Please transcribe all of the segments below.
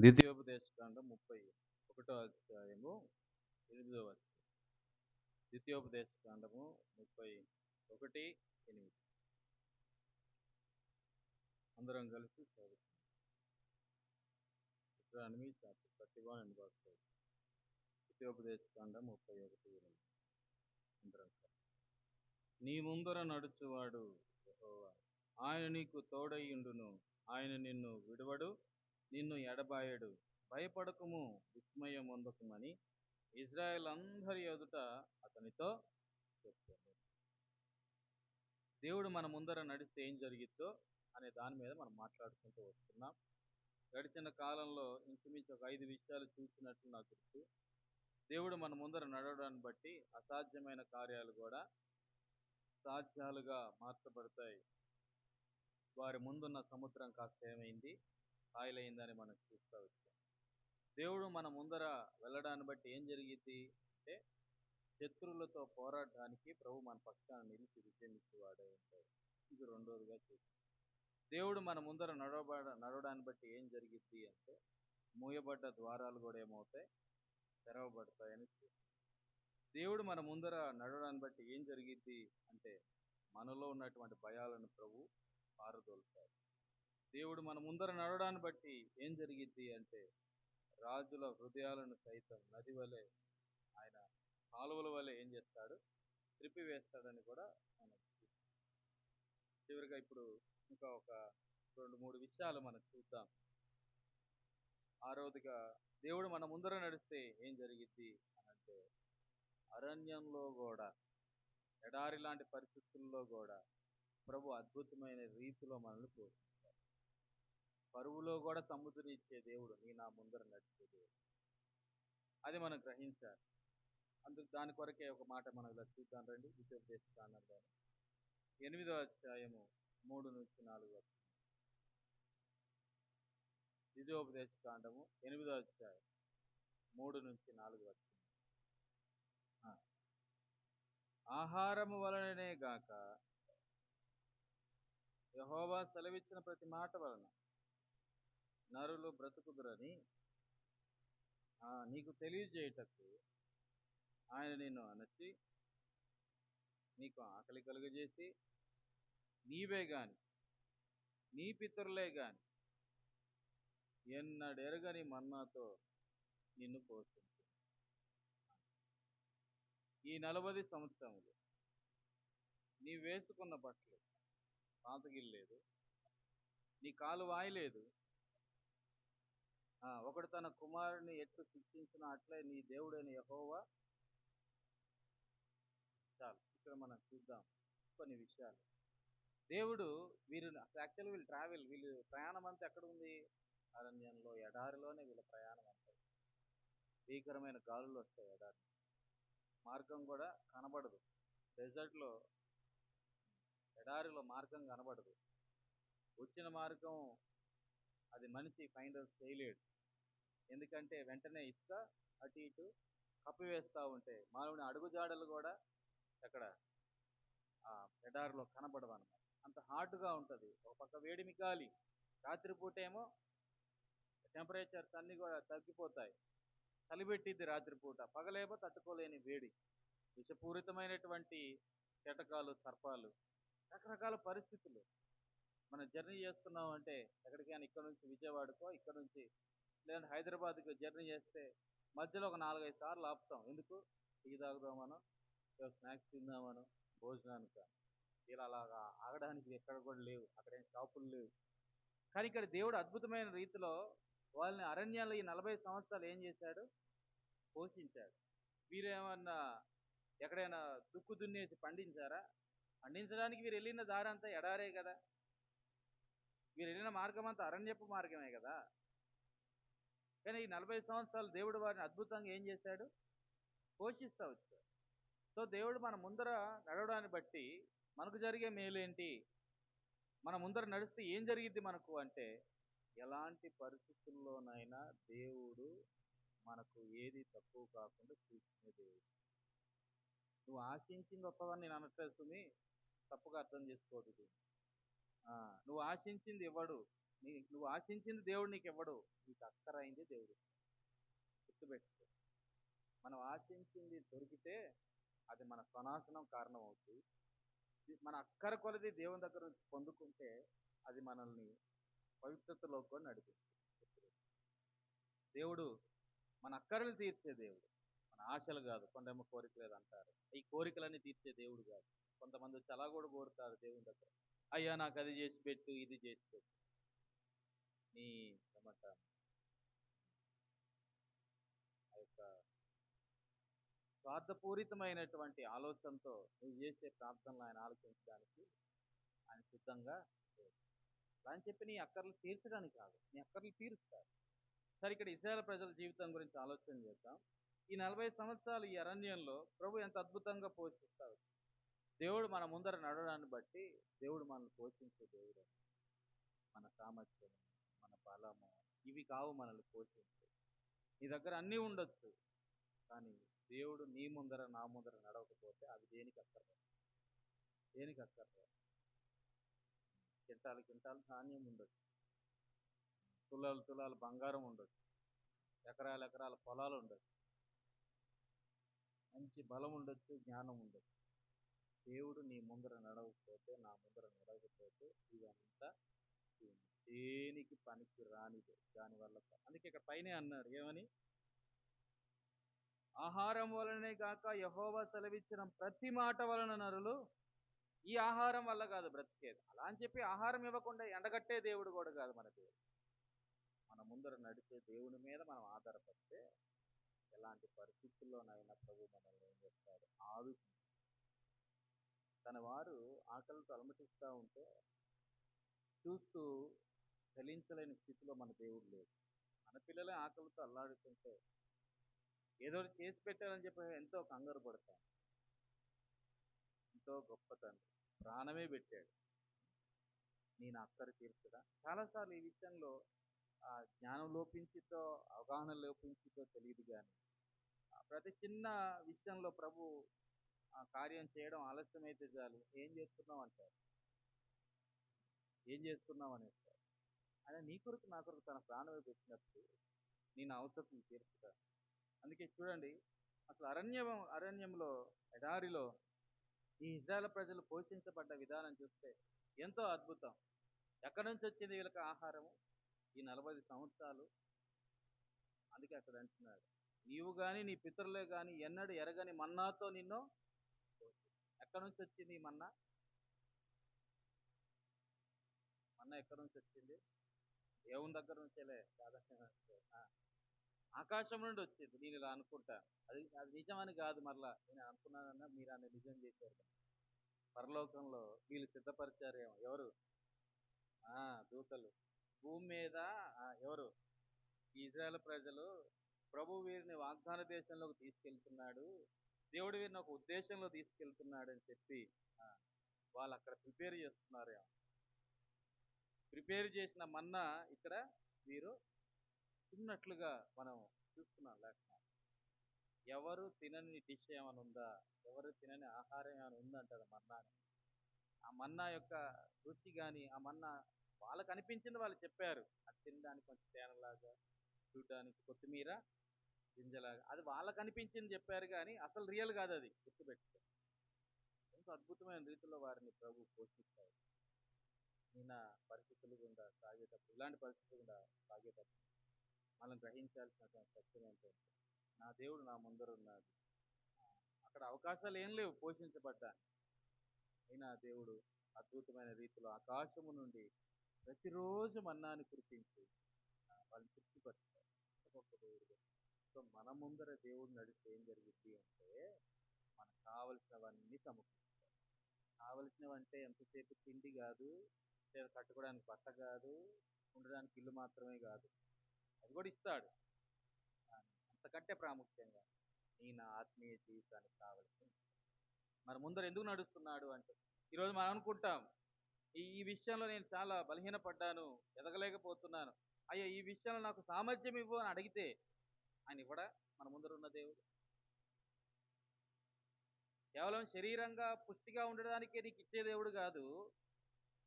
ద్వితీయోపదేశకాండం 31వ అధ్యాయము 8వ వచనం. ద్వితీయోపదేశకాండము 31:8. అందరం కలిసి చదువుకుందాం. Deuteronomy chapter 31 and verse 8. ద్వితీయోపదేశకాండం 31:8. అందరం కలిసి. నీ ముందర నడుచువాడు యెహోవా, ఆయన నీకు తోడైయుండును, ఆయన నిన్ను విడువడు, నిన్ను ఎడబాయడు. భయపడకుము, విస్మయమొందకుమని ఇజ్రాయెల్ అందరి ఎదుట అతనితో చెప్పాను. దేవుడు మన ముందర నడిస్తే ఏం జరిగిద్దో అనే దాని మీద మనం మాట్లాడుకుంటూ వస్తున్నాం. గడిచిన కాలంలో ఇంచుమించు ఒక 5 విషయాలు చూసినట్లు నాకు గుర్తు. దేవుడు మన ముందర నడవడాన్ని బట్టి అసాధ్యమైన కార్యాలు కూడా సాధ్యాలుగా మార్చబడతాయి. వారి ముందున్న సముద్రం కాస్త ఏమైంది, సాయలైందని మనం చూస్తూ వచ్చాం. దేవుడు మన ముందర వెళ్ళడాన్ని బట్టి ఏం జరిగింది అంటే, శత్రువులతో పోరాడడానికి ప్రభు మన పక్షాన నిలిచి విజయమిచ్చేవాడే ఉంటాడు. ఇది రెండోదిగా చూస్తాం. దేవుడు మన ముందర నడవడాన్ని బట్టి ఏం జరిగిద్ది అంటే, మూయబడ్డ ద్వారాలు కూడా ఏమవుతాయి, తెరవబడతాయని చూస్తాం. దేవుడు మన ముందర నడవడాన్ని బట్టి ఏం జరిగిద్ది అంటే, మనలో ఉన్నటువంటి భయాలను ప్రభు పారదోలుతాడు. దేవుడు మన ముందర నడవడాన్ని బట్టి ఏం జరిగిద్ది అంటే, రాజుల హృదయాలను సైతం నది వలె, ఆయన కాలువల వలె ఏం చేస్తాడు, త్రిప్పివేస్తాడని కూడా మనం చూస్తాం. చివరిగా ఇప్పుడు ఇంకా ఒక 2-3 విషయాలు మనం చూద్దాం. ఆరోదిగా దేవుడు మన ముందర నడిస్తే ఏం జరిగిద్ది అనంటే, అరణ్యంలో కూడా, ఎడారి లాంటి పరిస్థితుల్లో కూడా ప్రభు అద్భుతమైన రీతిలో మనల్ని పోషిస్తాడు. కరువులో కూడా సమృద్ధిని ఇచ్చే దేవుడు నీ నా ముందర నడిచే దేవుడు. అది మనం గ్రహించాలి. అందుకు దాని కొరకే ఒక మాట మనం ఇలా చూద్దాం రండి. ద్వితీయోపదేశకాండంలో 8వ అధ్యాయము 3-4 వచనం. ద్వితీయోపదేశకాండము 8వ అధ్యాయం 3-4 వచనం. ఆహారము వలననే గాక యెహోవా సెలవిచ్చిన ప్రతి మాట వలన నరులు బ్రతుకుదురని నీకు తెలియజేయటకు ఆయన నిన్ను అణచి నీకు ఆకలి కలుగజేసి, నీవే గాని నీ పితరులే గాని ఎన్నడెరగని మన్నాతో నిన్ను పోషించు. ఈ 40 సంవత్సరములు నీ వేసుకున్న బట్టలు పాతగిల్లేదు, నీ కాలు వాయలేదు. ఒకడు తన కుమారుని ఎట్లు శిక్షించిన అట్లే నీ దేవుడైన యెహోవా. చాలు, ఇక్కడ మనం చూద్దాం కొన్ని విషయాలు. దేవుడు వీళ్ళు ప్రయాణం అంతా ఎక్కడ ఉంది, అరణ్యంలో, ఎడారిలోనే వీళ్ళ ప్రయాణం అంతా. భీకరమైన గాలులు వస్తాయి ఎడారి, మార్గం కూడా కనబడదు. డెజర్ట్లో, ఎడారిలో మార్గం కనబడదు. వచ్చిన మార్గం అది మనిషి ఫైండ్ అవుట్ చేయలేడు. ఎందుకంటే వెంటనే ఇసుక అటు ఇటు కప్పివేస్తూ ఉంటే మానవుని అడుగుజాడలు కూడా ఎక్కడ ఎడారిలో కనబడవు అన్నమాట. అంత హార్డ్గా ఉంటుంది. ఒక పక్క వేడిమి గాలి, రాత్రిపూట ఏమో టెంపరేచర్స్ అన్నీ కూడా తగ్గిపోతాయి, చలిపెట్టిద్ది రాత్రిపూట. పగలేమో తట్టుకోలేని వేడి, విషపూరితమైనటువంటి కీటకాలు, సర్పాలు, రకరకాల పరిస్థితులు. మనం జర్నీ చేస్తున్నాం అంటే ఎక్కడికైనా ఇక్కడ నుంచి విజయవాడకో, ఇక్కడ నుంచి లేదంటే హైదరాబాద్కి జర్నీ చేస్తే మధ్యలో ఒక 4-5 సార్లు ఆపుతాం. ఎందుకు? టీ తాగుదామనో, స్నాక్స్ తిందామనో, భోజనానికి. ఇలా అలాగా ఆగడానికి ఎక్కడ కూడా లేవు, అక్కడేం షాపులు లేవు. కానీ ఇక్కడ దేవుడు అద్భుతమైన రీతిలో వాళ్ళని అరణ్యాల్లో ఈ 40 సంవత్సరాలు ఏం చేశాడు, పోషించాడు. వీరేమన్నా ఎక్కడైనా దుక్కు దున్నేసి పండించారా? పండించడానికి వీరు వెళ్ళిన దారి అంతా ఎడారే కదా, వీరు వెళ్ళిన మార్గం అంతా అరణ్యపు మార్గమే కదా. కానీ ఈ 40 సంవత్సరాలు దేవుడు వారిని అద్భుతంగా ఏం చేశాడు, పోషిస్తూ వచ్చాడు. సో దేవుడు మన ముందర నడవడాన్ని బట్టి మనకు జరిగే మేలేంటి, మన ముందర నడిస్తే ఏం జరిగిద్ది మనకు అంటే, ఎలాంటి పరిస్థితుల్లోనైనా దేవుడు మనకు ఏది తక్కువ కాకుండా చూసుకునే దేవుడు. నువ్వు ఆశించింది ఒక్కవని నేను అనట్లేదు సుమి, తప్పుగా అర్థం చేసుకోవద్దు. నువ్వు ఆశించింది ఇవ్వడు, నువ్వు ఆశించింది దేవుడు నీకు ఇవ్వడు, నీకు అక్కరైంది దేవుడు. గుర్తుపెట్టుకో. మనం ఆశించింది దొరికితే అది మన స్వనాశనం కారణం అవుతుంది. మన అక్కర కొలది దేవుని దగ్గర నుంచి పొందుకుంటే అది మనల్ని పవిత్రతలో కూడా నడిపిస్తుంది. దేవుడు మన అక్కరలు తీర్చే దేవుడు, మన ఆశలు కాదు. కొండేమో కోరిక లేదు అంటారు, ఈ కోరికలన్నీ తీర్చే దేవుడు కాదు. కొంతమంది వచ్చి అలా కూడా కోరుతారు దేవుని దగ్గర, అయ్యా నాకు అది చేసి పెట్టు, ఇది చేసి పెట్టు. నీ ఏమంటారు, ఆ యొక్క స్వార్థపూరితమైనటువంటి ఆలోచనతో నువ్వు చేసే ప్రార్థనలు ఆయన ఆలోచించడానికి ఆయన సిద్ధంగా లేడు. అలా అని చెప్పి నీ అక్కర్లు తీర్చడానికి కాదు, నీ అక్కర్లు తీరుస్తాడు. సరే, ఇక్కడ ఇశ్రాయేలు ప్రజల జీవితం గురించి ఆలోచన చేద్దాం. ఈ 40 సంవత్సరాలు ఈ అరణ్యంలో ప్రభు ఎంత అద్భుతంగా పోషిస్తాడు. దేవుడు మన ముందర నడవడాన్ని బట్టి దేవుడు మనల్ని పోషించే దేవుడు. మన సామర్థ్యం, మన బలము ఇవి కావు మనల్ని పోషించే. నీ దగ్గర అన్నీ ఉండొచ్చు, కానీ దేవుడు నీ ముందర నా ముందర నడవకపోతే అవి దేనికి అక్కర్లేదు. దేనికి అక్కర్లేదు. కింటాలు కింటాలు ధాన్యం ఉండొచ్చు, తులాలు తులాలు బంగారం ఉండొచ్చు, ఎకరాల ఎకరాల పొలాలు ఉండొచ్చు, మంచి బలం ఉండొచ్చు, జ్ఞానం ఉండొచ్చు. దేవుడు నీ ముందర నడవకపోతే, నా ముందర నడవకపోతే ఇదంతా దేనికి పనికి రానిదే. దానివల్ల అందుకే ఇక్కడ పైనే అన్నాడు ఏమని, ఆహారం వలనే కాక యెహోవా సెలవిచ్చిన ప్రతి మాట వలన నరులు, ఈ ఆహారం వల్ల కాదు బ్రతికేది. అలా అని చెప్పి ఆహారం ఇవ్వకుండా ఎండగట్టే దేవుడు కూడా కాదు మన దేవుడు. మన ముందర నడిచే దేవుని మీద మనం ఆధారపడితే ఎలాంటి పరిస్థితుల్లోనైనా ప్రభు మనల్ని ఏం చేస్తాడు, ఆదుకుంటాడు. తన వారు ఆకలితో అలమటిస్తూ ఉంటే చూస్తూ చలించలేని స్థితిలో మన దేవుడు లేడు. మన పిల్లలే ఆకలితో అల్లాడుతుంటే ఏదో చేసి పెట్టాలని చెప్పి ఎంతో కంగారు పడతాం. ఎంతో గొప్ప తండ్రి ప్రాణమే పెట్టాడు, నేను అక్కర తీర్చదా. చాలాసార్లు ఈ విషయంలో జ్ఞానం లోపించితో, అవగాహన లోపించితో తెలియదు, కానీ ప్రతి చిన్న విషయంలో ప్రభు కార్యం చేయడం ఆలస్యమైతే చాలు, ఏం చేస్తున్నావు అంటారు, ఏం చేస్తున్నావు అనేస్తారు. ఆయన నీ కొరకు నా కొరకు తన ప్రాణమే పెట్టినప్పుడు నేను అవసరం తీర్చుతాను. అందుకే చూడండి, అసలు అరణ్యంలో ఎడారిలో ఈ ఇశ్రాయేలు ప్రజలు పోషించబడ్డ విధానం చూస్తే ఎంతో అద్భుతం. ఎక్కడి నుంచి వచ్చింది వీళ్ళకి ఆహారము? ఈ 40 సంవత్సరాలు. అందుకే అక్కడ అంటున్నాడు, నీవు కానీ నీ పితరులే కానీ ఎన్నడూ ఎరగని మన్నాతో నిన్ను ఎక్కడి నుంచి వచ్చింది ఈ మన్నా? మన్నా ఎక్కడి నుంచి వచ్చింది? దేవుని దగ్గర నుంచేలే కాదంటే ఆకాశం నుండి వచ్చింది. నేను ఇలా అనుకుంటాను, అది అది నిజమని కాదు. మరలా నేను అనుకున్నానన్నా మీరు అన్ని నిజం చేశారు. పరలోకంలో వీళ్ళు సిద్ధపరిచారేమో ఎవరు? దూతలు. భూమి మీద ఎవరు? ఈ ఇశ్రాయేలు ప్రజలు ప్రభు వీరిని వాగ్దాన దేశంలోకి తీసుకెళ్తున్నాడు, దేవుడు వీరిని ఒక ఉద్దేశంలో తీసుకెళ్తున్నాడు అని చెప్పి వాళ్ళు అక్కడ ప్రిపేర్ చేస్తున్నారేమో. ప్రిపేర్ చేసిన మన్నా ఇక్కడ వీరు తిన్నట్లుగా మనం చూస్తున్నాం. లేకపోతే ఎవరు తినని డిష్ ఏమైనా ఉందా, ఎవరు తినని ఆహారం ఏమైనా ఉందంటారు మన్నాని. ఆ మన్నా యొక్క రుచి కానీ, ఆ మన్నా వాళ్ళకు అనిపించింది వాళ్ళు చెప్పారు. అది తినడానికి కొంచెం తేనెలాగా, చూడడానికి కొత్తిమీర గింజలాగా, అది వాళ్ళకు అనిపించింది చెప్పారు, కానీ అసలు రియల్ కాదు. అది గుర్తుపెట్టుకో. ఎంతో అద్భుతమైన రీతిలో వారిని ప్రభు పోషిస్తాడు. ఈయన పరిస్థితులు గుండా సాగేటప్పుడు, ఇలాంటి పరిస్థితులు గుండా సాగేటప్పుడు మనం గ్రహించాల్సినటువంటి సత్యం ఏంటంటే, నా దేవుడు నా ముందర ఉన్నాడు. అక్కడ అవకాశాలు ఏం లేవు పోషించబడ్డానికి. అయినా దేవుడు అద్భుతమైన రీతిలో ఆకాశము నుండి ప్రతిరోజు మన్నాని కురిపించి వాళ్ళని తృప్తిపరుస్తాడు. గొప్ప దేవుడు. సో మన ముందర దేవుడు నడిస్తే ఏం జరిగింది అంటే, మనకు కావలసినవన్నీ సమకూరుస్తాడు. కావలసినవంటే ఎంతసేపు తిండి కాదు, లేదా కట్టుకోవడానికి బట్ట కాదు, ఉండడానికి ఇల్లు మాత్రమే కాదు, అది కూడా ఇస్తాడు. అంతకంటే ప్రాముఖ్యంగా నా ఆత్మీయ జీవితానికి కావలసింది. మన ముందర ఎందుకు నడుస్తున్నాడు అంటే, ఈరోజు మనం అనుకుంటాం ఈ విషయంలో నేను చాలా బలహీనపడ్డాను, ఎదగలేకపోతున్నాను, అయ్యో ఈ విషయంలో నాకు సామర్థ్యం ఇవ్వు అని అడిగితే ఆయన ఇవ్వడా? మన ముందర ఉన్న దేవుడు కేవలం శరీరంగా పుష్టిగా ఉండడానికే నీకు ఇచ్చే దేవుడు కాదు,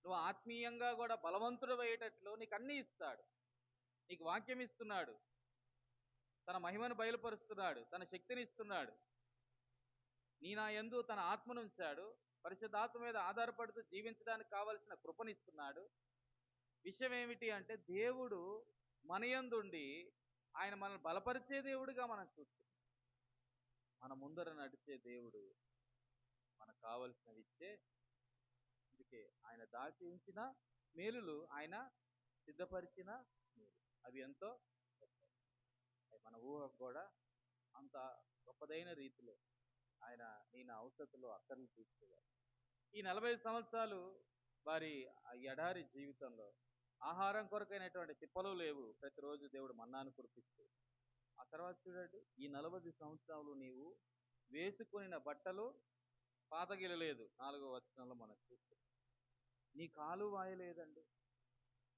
నువ్వు ఆత్మీయంగా కూడా బలవంతుడు అయ్యేటట్లు నీకు అన్నీ ఇస్తాడు. నీకు వాక్యం ఇస్తున్నాడు, తన మహిమను బయలుపరుస్తున్నాడు, తన శక్తిని ఇస్తున్నాడు. నా యందు తన ఆత్మనుంచాడు. పరిశుద్ధాత్మ మీద ఆధారపడుతూ జీవించడానికి కావలసిన కృపనిస్తున్నాడు. విషయం ఏమిటి అంటే దేవుడు మన యందుండి ఆయన మనల్ని బలపరిచే దేవుడిగా మనం చూస్తున్నాం. మన ముందర నడిచే దేవుడు మనకు కావలసినవి ఇచ్చే, అందుకే ఆయన దాచి ఉంచిన మేలులు ఆయన సిద్ధపరిచిన మేలు అవి ఎంతో గొప్పవి. అవి మన ఊహకు కూడా అంత గొప్పదైన రీతిలో ఆయన నా అవసరతలో అక్కర్లు తీర్చేవారు. ఈ 40 సంవత్సరాలు వారి ఆ ఎడారి జీవితంలో ఆహారం కొరకైనటువంటి తిప్పలు లేవు. ప్రతిరోజు దేవుడు మన్నాను కురిపిస్తూ. ఆ తర్వాత చూడండి, ఈ 40 సంవత్సరాలు నీవు వేసుకొనిన బట్టలు పాతగిలలేదు. 4వ వచనంలో మనం చూస్తాం. నీ కాలు వాయలేదండి.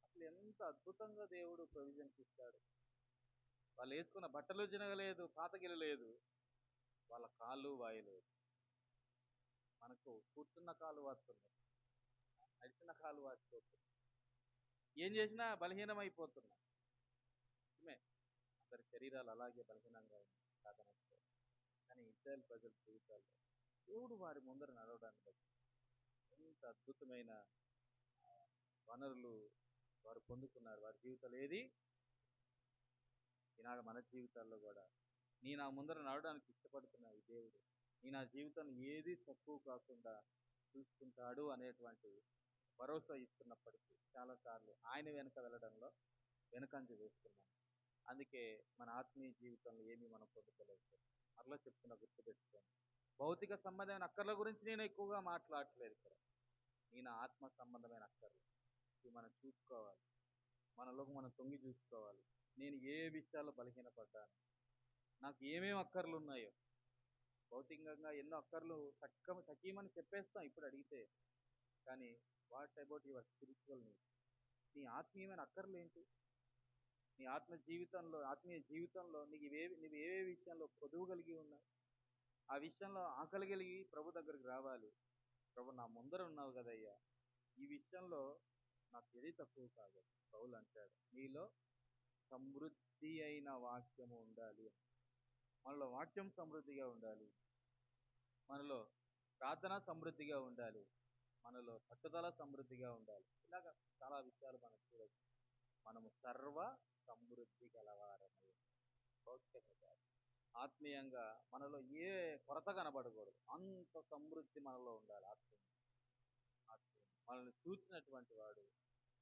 అసలు ఎంత అద్భుతంగా దేవుడు ప్రొవిజన్స్ ఇస్తాడు. వాళ్ళు వేసుకున్న బట్టలు జినగలేదు, పాతగిలలేదు, వాళ్ళ కాళ్ళు వాయలేదు. మనకు కూర్చున్న కాలు వాస్తున్నాయి, నడిచిన కాలు వాచిపోతుంది, ఏం చేసినా బలహీనమైపోతున్నాం. నిజమే, అందరి శరీరాలు అలాగే బలహీనంగా ఉన్నాయి సాధనంతో. కానీ ఇజ్రాయెల్ ప్రజల జీవితాల్లో దేవుడు వారి ముందర నడవడాన్ని బట్టి ఎంత అద్భుతమైన వనరులు వారు పొందుకున్నారు. వారి జీవితాలు ఏది ఈనాడు మన జీవితాల్లో కూడా నా ముందర నడవడానికి ఇష్టపడుతున్న ఈ దేవుడు నా జీవితం ఏది తక్కువ కాకుండా చూసుకుంటాడు అనేటువంటి భరోసా ఇస్తున్నప్పటికీ చాలాసార్లు ఆయన వెనక వెళ్ళడంలో వెనకంజ వేస్తున్నాం. అందుకే మన ఆత్మీయ జీవితంలో ఏమీ మనం పొందుకోలేదు. మరలా చెప్తున్నా, గుర్తుపెట్టుకోండి, భౌతిక సంబంధమైన అక్కర్ల గురించి నేను ఎక్కువగా మాట్లాడట్లేదు ఇక్కడ. నా ఆత్మ సంబంధమైన అక్కర్లు ఇవి మనం చూసుకోవాలి. మనలోకి మనం తొంగి చూసుకోవాలి. నేను ఏ విషయాల్లో బలహీనపడ్డాను, నాకు ఏమేమి అక్కర్లు ఉన్నాయో. భౌతికంగా ఎన్నో అక్కర్లు తక్కువమని చెప్పేస్తాం ఇప్పుడు అడిగితే. కానీ what about your spiritual needs? నీ ఆత్మీయమైన అక్కర్లు ఏంటి? నీ ఆత్మీయ జీవితంలో నువ్వు ఏ విషయంలో కొదువు కలిగి ఉన్నావు? ఆ విషయంలో ఆకలి కలిగి ప్రభు దగ్గరికి రావాలి. ప్రభు, నా ముందర ఉన్నావు కదయ్యా, ఈ విషయంలో నాకు ఏది తక్కువ కాదు. పౌలు అంటాడు, నీలో సమృద్ధి అయిన వాక్యము ఉండాలి. మనలో వాక్యం సమృద్ధిగా ఉండాలి, మనలో ప్రార్థన సమృద్ధిగా ఉండాలి, మనలో పట్టుదల సమృద్ధిగా ఉండాలి. ఇలాగా చాలా విషయాలు మనం చూడవచ్చు. మనము సర్వ సమృద్ధి గలవారమై, భౌతికంగా కాదు, ఆత్మీయంగా మనలో ఏ కొరత కనబడకూడదు. అంత సమృద్ధి మనలో ఉండాలి. మనల్ని చూచినటువంటి వాడు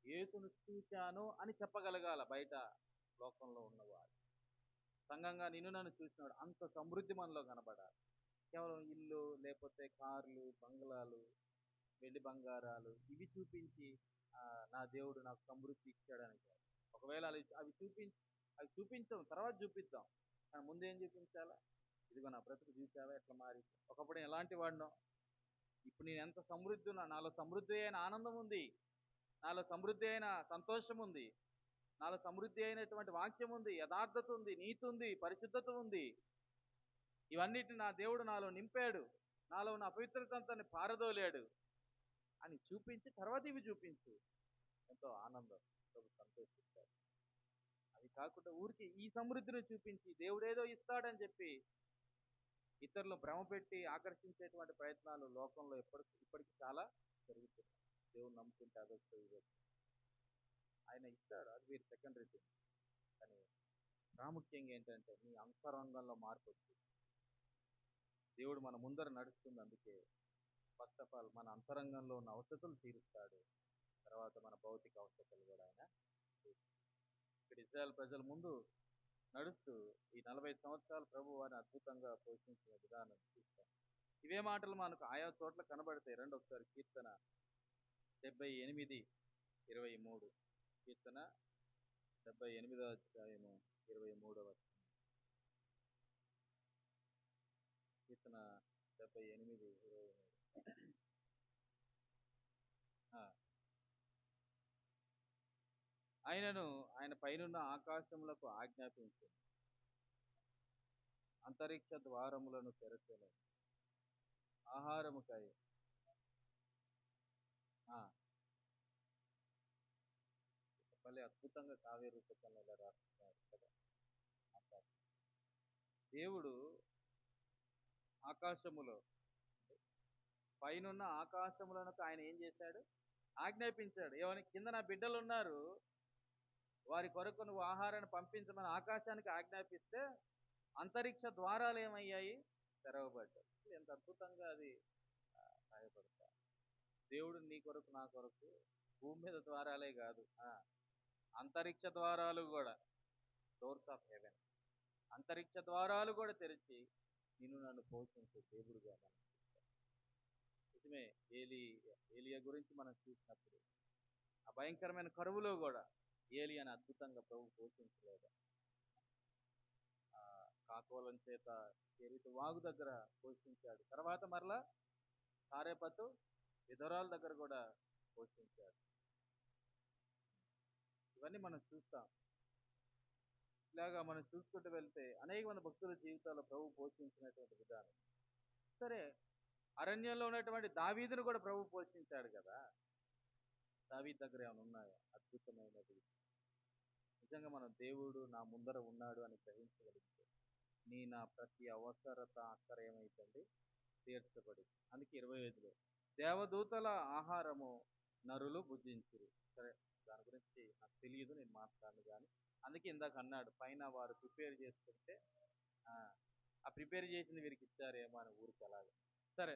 యేసును చూచాను అని చెప్పగలగాల. బయట లోకంలో ఉన్నవాడు సంఘంగా నన్ను చూసినాడు, అంత సమృద్ధి మనలో కనబడాలి. కేవలం ఇల్లు, లేకపోతే కార్లు, బంగ్లాలు, వెండి బంగారాలు ఇవి చూపించి నా దేవుడు నాకు సమృద్ధి ఇచ్చాడని కాదు. ఒకవేళ అవి చూపించాం, తర్వాత చూపిద్దాం. కానీ ముందు ఏం చూపించాలా? ఇదిగో నా బ్రతుకు చూసావా ఎట్లా మారి. ఒకప్పుడు నేను ఎలాంటి వాడినో, ఇప్పుడు నేను ఎంత సమృద్ధి ఉన్నా, నాలో సమృద్ధి అయిన ఆనందం ఉంది, నాలో సమృద్ధి అయిన సంతోషం ఉంది, నాలో సమృద్ధి అయినటువంటి వాక్యం ఉంది, యథార్థత ఉంది, నీతి ఉంది, పరిశుద్ధత ఉంది. ఇవన్నిటిని నా దేవుడు నాలో నింపాడు, నాలో ఉన్న అపవిత్రతని పారదోలాడు అని చూపించి తర్వాత ఇవి చూపించు. ఎంతో ఆనందం, సంతోషిస్తాడు. అది కాకుండా ఊరికి ఈ సమృద్ధిని చూపించి దేవుడేదో ఇస్తాడని చెప్పి ఇతరులను భ్రమపెట్టి ఆకర్షించేటువంటి ప్రయత్నాలు లోకంలో ఇప్పటికీ చాలా జరుగుతున్నాయి. దేవుడు నమ్ముకుంటే అదొచ్చు ఇదొచ్చు, ఆయన ఇస్తాడు, అది మీరు సెకండరీ థింగ్. కానీ ప్రాముఖ్యంగా ఏంటంటే నీ అంతరంగంలో మార్పు వచ్చింది. దేవుడు మన ముందర నడుస్తుంది. అందుకే ఫస్ట్ ఆఫ్ ఆల్ మన అంతరంగంలో ఉన్న అవసరతలు తీరుస్తాడు, తర్వాత మన భౌతిక అవసరతలు కూడా ఆయన తీరుస్తాడు. ఇక్కడ ఇజ్రాయెల్ ప్రజల ముందు నడుస్తూ ఈ 40 సంవత్సరాలు ప్రభు వారిని అద్భుతంగా పోషించిన విధానం చూస్తాం. ఇవే మాటలు మనకు ఆయా చోట్ల కనబడతాయి. రండి ఒకసారి కీర్తన 78:23. కీర్తన 78వ అధ్యాయము 23వ వచనం. కీర్తన 78:23. ఆయన పైనున్న ఆకాశములకు ఆజ్ఞాపించింది, అంతరిక్ష ద్వారములను తెరచెను, ఆహారముకై అద్భుతంగా కావ్య రూపకంలో ఇలా రాస్తున్నారు కదా. దేవుడు ఆకాశములో పైనున్న ఆకాశములకు ఆయన ఏం చేశాడు? ఆజ్ఞాపించాడు. ఏమని? కింద నా బిడ్డలు ఉన్నారు, వారి కొరకు నువ్వు ఆహారాన్ని పంపించమని ఆకాశానికి ఆజ్ఞాపిస్తే అంతరిక్ష ద్వారాలు ఏమయ్యాయి? తెరవబడ్డాయి. ఎంత అద్భుతంగా అది రాయబడతా. దేవుడు నీ కొరకు నా కొరకు భూమి మీద ద్వారాలే కాదు, అంతరిక్ష ద్వారాలు కూడా, డోర్స్ ఆఫ్ హెవెన్, అంతరిక్ష ద్వారాలు కూడా తెరిచి నిన్ను నన్ను పోషించే దేవుడుగా మనం చూస్తాం. నిజమే, ఏలియా గురించి మనం చూసినప్పుడు ఆ భయంకరమైన కరువులో కూడా ఏలియాని అద్భుతంగా ప్రభు పోషించలేదు. కాకోలం చేత ఎరిత వాగు దగ్గర పోషించాడు. తర్వాత మరలా సారేపతు విధవరాల దగ్గర కూడా పోషించాడు. ఇవన్నీ మనం చూస్తాం. ఇలాగా మనం చూసుకుంటూ వెళ్తే అనేక మంది భక్తుల జీవితాల్లో ప్రభు పోషించినటువంటి విధానం. సరే, అరణ్యంలో ఉన్నటువంటి దావీదును కూడా ప్రభు పోషించాడు కదా. దావీదు దగ్గర ఏమైనా ఉన్నాయా అద్భుతమైనది? నిజంగా మనం దేవుడు నా ముందర ఉన్నాడు అని గ్రహించగలిగితే నా ప్రతి అవసరత అక్కర ఏమైతుంది? తీర్చబడి. అందుకే 25లో దేవదూతల ఆహారము నరులు భుజించురు. సరే, దాని గురించి నాకు తెలియదు, నేను మాట్లాడను. కానీ అందుకే ఇందాక అన్నాడు, పైన వారు ప్రిపేర్ చేసుకుంటే ఆ ప్రిపేర్ చేసింది వీరికి ఇచ్చారేమో అని ఊరికి అలాగే. సరే,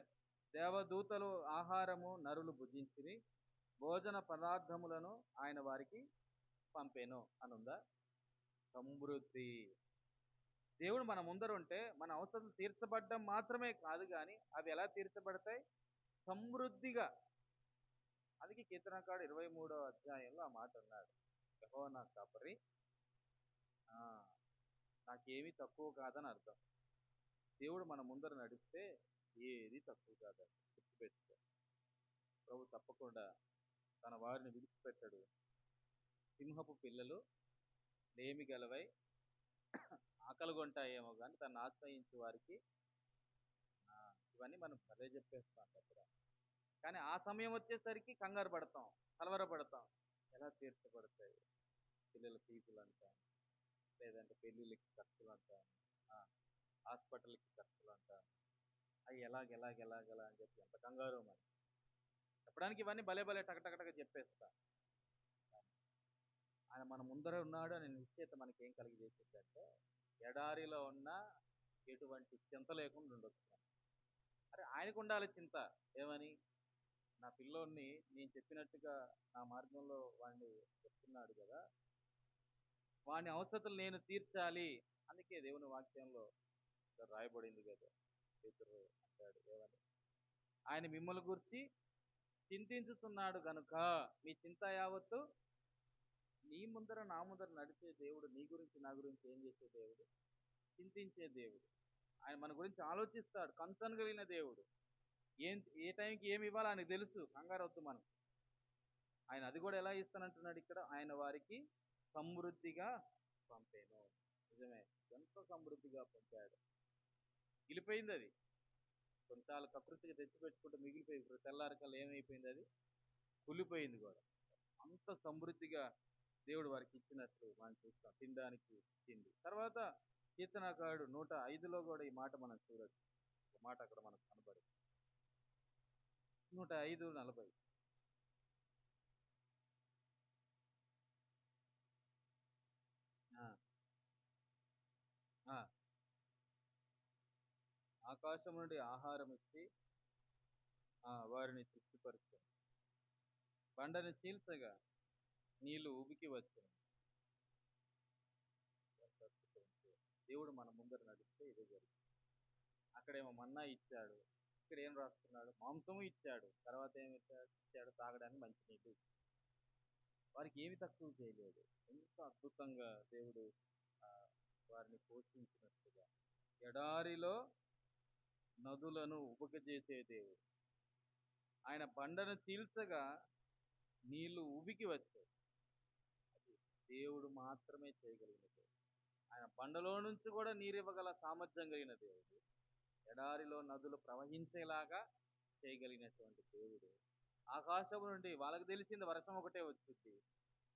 దేవదూతలు ఆహారము నరులు భుజించిరి, భోజన పదార్థములను ఆయన వారికి పంపేను అనుందా? సమృద్ధి. దేవుడు మన ముందర ఉంటే మన అవసరం తీర్చబడ్డం మాత్రమే కాదు, కానీ అవి ఎలా తీర్చబడతాయి? సమృద్ధిగా. అందుకే కీర్తనకారుడు 23వ అధ్యాయంలో ఆ మాట అన్నాడు, యెహోవా నా కాపరి, నాకేమీ తక్కువ కాదని అర్థం. దేవుడు మన ముందర నడిస్తే ఏది తక్కువ కాదని గుర్తుపెట్టుకో. ప్రభు తప్పకుండా తన వారిని విడిచిపెట్టడు. సింహపు పిల్లలు లేమి గలవై ఆకలిగొంటాయేమో కానీ తను ఆశ్రయించే వారికి, ఇవన్నీ మనం భలే చెప్పేస్తాం అక్కడ. కానీ ఆ సమయం వచ్చేసరికి కంగారు పడతాం, కలవరపడతాం. ఎలా తీర్చబడతాయి? పిల్లల ఫీజులు అంటాను, లేదంటే పెళ్ళిళ్ళకి ఖర్చులు అంటాను, హాస్పిటల్కి ఖర్చులు అంటాను, అవి ఎలాగెలా అని చెప్పి ఎంత కంగారు మరి చెప్పడానికి. ఇవన్నీ భలే టకటకటగా చెప్పేస్తా. ఆయన మన ముందర ఉన్నాడు అనే నిశ్చయిత మనకి ఏం కలిగజేసిందంటే, ఎడారిలో ఉన్న ఎటువంటి చింత లేకుండా ఉండొచ్చు. అరే, ఆయనకు ఉండాలి చింత. ఏమని? నా పిల్లోడిని నేను చెప్పినట్టుగా నా మార్గంలో వాడిని చెప్తున్నాడు కదా, వాని అవసరతలు నేను తీర్చాలి. అందుకే దేవుని వాక్యంలో రాయబడింది కదా, పేతురు అంటాడు ఏమని? ఆయన మిమ్మల్ని గురించి చింతించుతున్నాడు కనుక మీ చింత యావత్తు నీ ముందర నా ముందర నడిచే దేవుడు నీ గురించి నా గురించి ఏం చేసే దేవుడు? చింతించే దేవుడు. ఆయన మన గురించి ఆలోచిస్తాడు, కన్సర్న్ కలిగిన దేవుడు. ఏ టైంకి ఏమి ఇవ్వాలో ఆయనకు తెలుసు, కంగారు వద్దు మనం. ఆయన అది కూడా ఎలా ఇస్తానంటున్నాడు ఇక్కడ, ఆయన వారికి సమృద్ధిగా పంపేను. నిజమే, ఎంతో సమృద్ధిగా పంపాడు. మిగిలిపోయింది అది, కొన్నిసార్లు కకృతిగా తెచ్చిపెట్టుకుంటూ మిగిలిపోయి తెల్లారికల్లా ఏమైపోయింది? అది కుళ్ళిపోయింది కూడా. అంత సమృద్ధిగా దేవుడు వారికి ఇచ్చినట్లు మనం చూస్తాం. తినడానికి తిండి. తర్వాత కీర్తనకారుడు 105లో కూడా ఈ మాట మనం చూడొచ్చు. ఒక మాట అక్కడ మనకు కనబడి 105:40. ఆకాశం నుండి ఆహారం ఇచ్చి వారిని తృప్తిపరుచాను, బండని చీల్చగా నీళ్లు ఉబికి వచ్చాను. దేవుడు మన ముందర నడిస్తే ఇదే జరుగుతుంది. అక్కడేమో మన్నా ఇచ్చాడు, ఇక్కడ ఏం రాస్తున్నాడు? మాంసము ఇచ్చాడు, తర్వాత ఏమి ఇచ్చాడు? తాగడానికి మంచినీళ్ళు. వారికి ఏమి తక్కువ చేయలేదు. ఎంత అద్భుతంగా దేవుడు వారిని పోషించినట్టుగా. ఎడారిలో నదులను ఉబకజేసే దేవుడు. ఆయన బండను చీల్చగా నీళ్లు ఉబికి వచ్చాయి. అది దేవుడు మాత్రమే చేయగలిగిన దేవుడు. ఆయన బండలో నుంచి కూడా నీరు ఇవ్వగల సామర్థ్యం కలిగిన దేవుడు. ఎడారిలో నదులు ప్రవహించేలాగా చేయగలిగినటువంటి దేవుడు. ఆకాశం నుండి వాళ్ళకి తెలిసింది వర్షం ఒకటే వచ్చింది,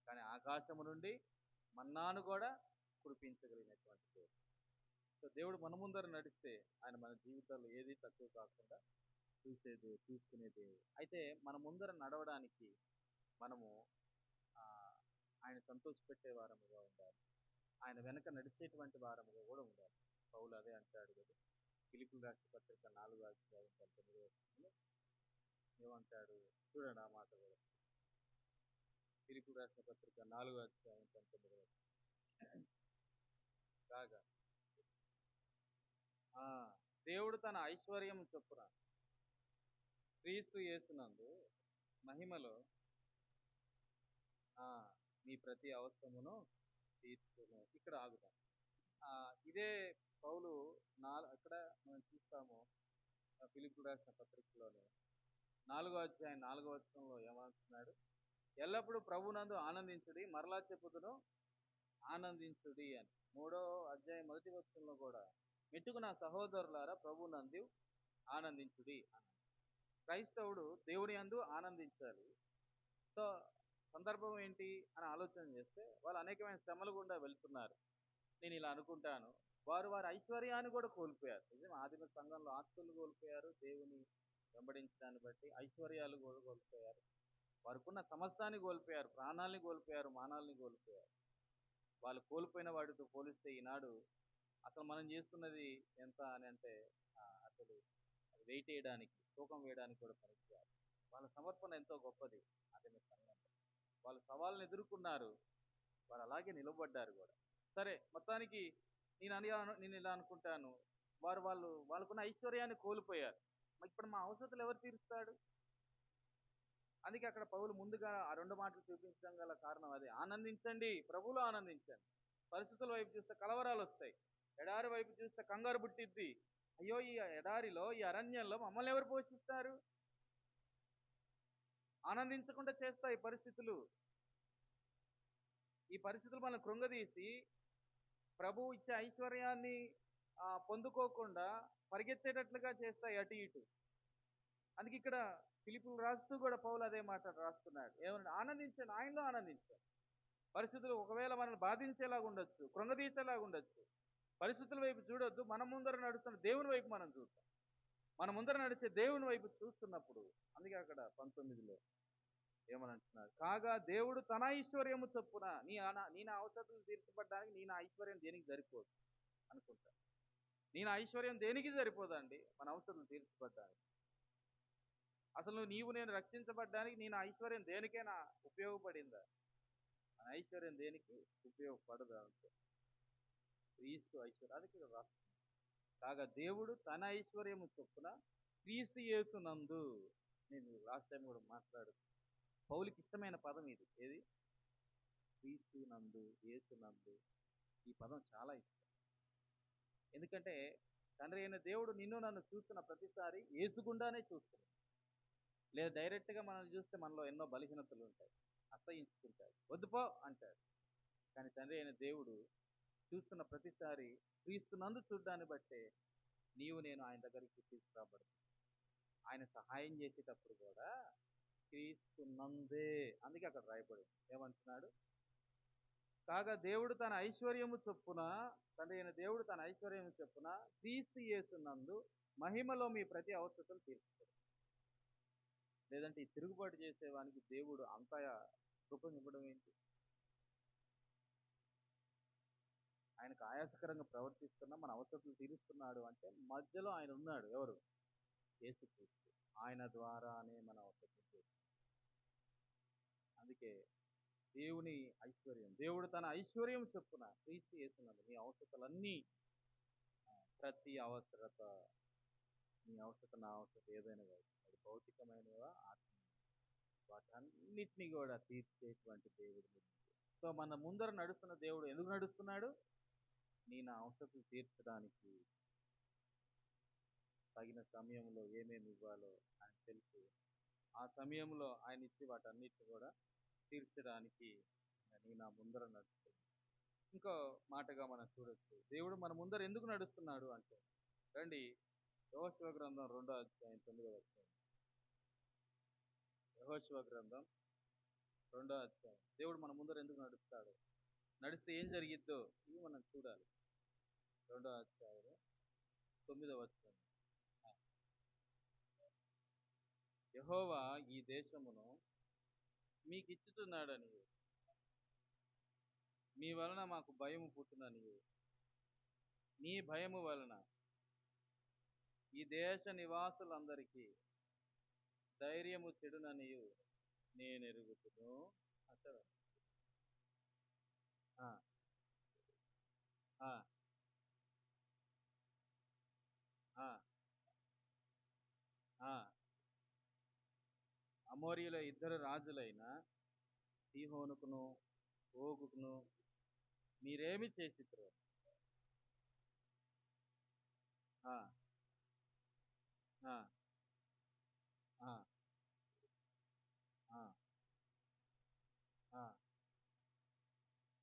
కానీ ఆకాశము నుండి మన్నాను కూడా కురిపించగలిగినటువంటి దేవుడు. సో దేవుడు మన ముందర నడిస్తే ఆయన మన జీవితాల్లో ఏది తక్కువ కాకుండా చూసుకునే దేవుడు. అయితే మన ముందర నడవడానికి మనము ఆ, ఆయన సంతోషపెట్టే వారముగా ఉండాలి. ఆయన వెనక నడిచేటువంటి వారముగా కూడా ఉండాలి. పౌలు అదే అంటాడు కదా, ఫిలిప్పీయులకు రాసిన పత్రిక 4:19 ఏమంటాడు చూడండి ఆ మాట కూడా. ఫిలిప్పీయులకు రాసిన పత్రిక 4:19 కాగా ఆ, దేవుడు తన ఐశ్వర్యం చొప్పున క్రీస్తు యేసునందు మహిమలో ఆ మీ ప్రతి అవసరమును తీర్చును. ఇక్కడ ఆగుతాం. ఇదే పౌలు అక్కడ మనం చూస్తాము ఫిలిప్పీయులకు రాసిన పత్రికలోనే 4వ అధ్యాయం 4వ వచనంలో ఏమంటున్నాడు? ఎల్లప్పుడూ ప్రభునందు ఆనందించుడి, మరలా చెప్పుదును ఆనందించుడి అని. 3వ అధ్యాయం 1వ వచనంలో కూడా మెట్టుకు నా సహోదరులారా ప్రభునందు ఆనందించుడి అని. క్రైస్తవుడు దేవుని యందు ఆనందించాలి. సో సందర్భం ఏంటి అని ఆలోచన చేస్తే వాళ్ళు అనేకమైన శ్రమలు గుండా వెళ్తున్నారు. నేను ఇలా అనుకుంటాను, వారు వారి ఐశ్వర్యాన్ని కూడా కోల్పోయారు. నిజం, ఆదిమ సంఘంలో ఆస్తులు కోల్పోయారు, దేవుని వెంబడించడాన్ని బట్టి ఐశ్వర్యాలు కూడా కోల్పోయారు, వారికున్న సమస్తాన్ని కోల్పోయారు, ప్రాణాలని కోల్పోయారు, మానాల్ని కోల్పోయారు. వాళ్ళు కోల్పోయిన వాటితో పోలిస్తే ఈనాడు అసలు మనం చేస్తున్నది ఎంత అని అంటే అసలు అది వెయిట్ వేయడానికి, తూకం వేయడానికి కూడా పనికిరాదు. వాళ్ళ సమర్పణ ఎంతో గొప్పది. ఆదిమ సంఘంలో వాళ్ళు సవాళ్ళను ఎదుర్కొన్నారు, వారు అలాగే నిలబడ్డారు కూడా. సరే, మొత్తానికి నేను ఇలా అనుకుంటాను, వాళ్ళకున్న ఐశ్వర్యాన్ని కోల్పోయారు. ఇప్పుడు మా అవసరతలు ఎవరు తీరుస్తాడు? అందుకే అక్కడ పౌలు ముందుగా ఆ 2 మాటలు చూపించడం గల కారణం అదే. ఆనందించండి, ప్రభువులో ఆనందించండి. పరిస్థితుల వైపు చూస్తే కలవరాలు వస్తాయి, ఎడారి వైపు చూస్తే కంగారు పుట్టిద్ది. అయ్యో, ఈ ఎడారిలో, ఈ అరణ్యంలో మమ్మల్ని ఎవరు పోషిస్తారు? ఆనందించకుండా చేస్తాయి పరిస్థితులు. ఈ పరిస్థితులు మనం కృంగదీసి ప్రభు ఇచ్చే ఐశ్వర్యాన్ని పొందుకోకుండా పరిగెత్తేటట్లుగా చేస్తాయి అటు ఇటు. అందుకే ఇక్కడ ఫిలిప్పీయులకు రాస్తూ కూడా పౌలు అదే మాట రాస్తున్నాడు. ఏమన్నా ఆనందించండి, ఆయనలో ఆనందించండి. పరిస్థితులు ఒకవేళ మనల్ని బాధించేలాగా ఉండొచ్చు, కృంగదీసేలాగా ఉండొచ్చు. పరిస్థితుల వైపు చూడొద్దు, మన ముందర నడుస్తున్న దేవుని వైపు మనం చూద్దాం. మన ముందర నడిచే దేవుని వైపు చూస్తున్నప్పుడు, అందుకే అక్కడ 19లో ఏమని అంటున్నాడు? కాగా దేవుడు తన ఐశ్వర్యము చొప్పున నీ నా అవసరాలు తీర్చబడ్డానికి నీ నా ఐశ్వర్యం దేనికి సరిపోదు అనుకుంటా. నీ నా ఐశ్వర్యం దేనికి సరిపోదండి మన అవసరాలు తీర్చబడ్డానికి. అసలు నీవు నేను రక్షించబడ్డానికి నీ నా ఐశ్వర్యం దేనికైనా ఉపయోగపడిందా? మన ఐశ్వర్యం దేనికి ఉపయోగపడదు అంటే క్రీస్తు ఐశ్వర్యం. అది ఇక్కడ రాస్తుంది. కాగా దేవుడు తన ఐశ్వర్యము చొప్పున క్రీస్తు యేసునందు, నేను లాస్ట్ టైం కూడా మాట్లాడు, పౌలుకి ఇష్టమైన పదం ఇది. ఏది? క్రీస్తు నందు, యేసునందు. ఈ పదం చాలా ఇష్టం. ఎందుకంటే తండ్రి అయిన దేవుడు నిన్ను నన్ను చూస్తున్న ప్రతిసారి యేసుగుండానే చూస్తున్నాడు. లేదా డైరెక్ట్గా మనం చూస్తే మనలో ఎన్నో బలహీనతలు ఉంటాయి, అసహించుకుంటాడు, వద్దుపో అంటాడు. కానీ తండ్రి అయిన దేవుడు చూస్తున్న ప్రతిసారి క్రీస్తునందు చూడ్డాన్ని బట్టే నీవు నేను ఆయన దగ్గరికి తీసుకురాబడుతుంది. ఆయన సహాయం చేసేటప్పుడు కూడా క్రీస్తునందే. అందుకే అక్కడ రాయబడింది. ఏమంటున్నాడు? కాగా దేవుడు తన ఐశ్వర్యము చొప్పున, తండ్రి అయిన దేవుడు తన ఐశ్వర్యము చొప్పున క్రీస్తు యేసునందు మహిమలో మీ ప్రతి అవసరతలు తీర్చుతాడు. లేదంటే ఈ తిరుగుబాటు చేసేవానికి దేవుడు అంత కృపను ఇవ్వడం ఏంటి? ఆయనకు ఆయాసకరంగా ప్రవర్తిస్తున్నా మన అవసరతలు తీరుస్తున్నాడు అంటే మధ్యలో ఆయన ఉన్నాడు. ఎవరు? యేసుక్రీస్తు. ఆయన ద్వారానే మన అవసరతలు తీరుస్తాడు. అందుకే దేవుని ఐశ్వర్యం, దేవుడు తన ఐశ్వర్యం చొప్పున క్రీస్తు యేసునందు నీ అవసరతలన్నీ, ప్రతి అవసరత, నీ అవసరత నా అవసరత ఏదైనా కాదు, అది భౌతికమైనవా ఆత్మీయ, వాటన్నిటినీ కూడా తీర్చేటువంటి దేవుడు. సో మన ముందర నడుస్తున్న దేవుడు ఎందుకు నడుస్తున్నాడు? నీ నా అవసరతలు తీర్చడానికి. తగిన సమయంలో ఏమేమి ఇవ్వాలో ఆయన తెలుసు. ఆ సమయంలో ఆయన ఇచ్చి వాటన్నిటిని కూడా తీర్చడానికి నీ నా ముందర నడుస్తుంది. ఇంకో మాటగా మనం చూడొచ్చు, దేవుడు మన ముందర ఎందుకు నడుస్తున్నాడు అంటే, రండి యెహోషువ గ్రంథం 2వ అధ్యాయం 9వ వచనం. యెహోషువ గ్రంథం రెండో అధ్యాయం. దేవుడు మన ముందర ఎందుకు నడుస్తాడు, నడిస్తే ఏం జరిగిద్దో ఇవి మనం చూడాలి. రెండో అధ్యాయం 9వ వచనం. యెహోవా ఈ దేశమును మీకిచ్చుచున్నాడని, మీ వలన మాకు భయము పుట్టునని, నీ భయము వలన ఈ దేశ నివాసులందరికీ ధైర్యము చెడుననియు నేను ఎరుగుతును అంటాడు. ఆ, ఆ, ఆ, ఆ. అమోరీయుల ఇద్దరు రాజులైన సీహోనుకును ఓగుకును మీరేమి చేసిద్రు? ఆ, ఆ, ఆ, ఆ, ఆ.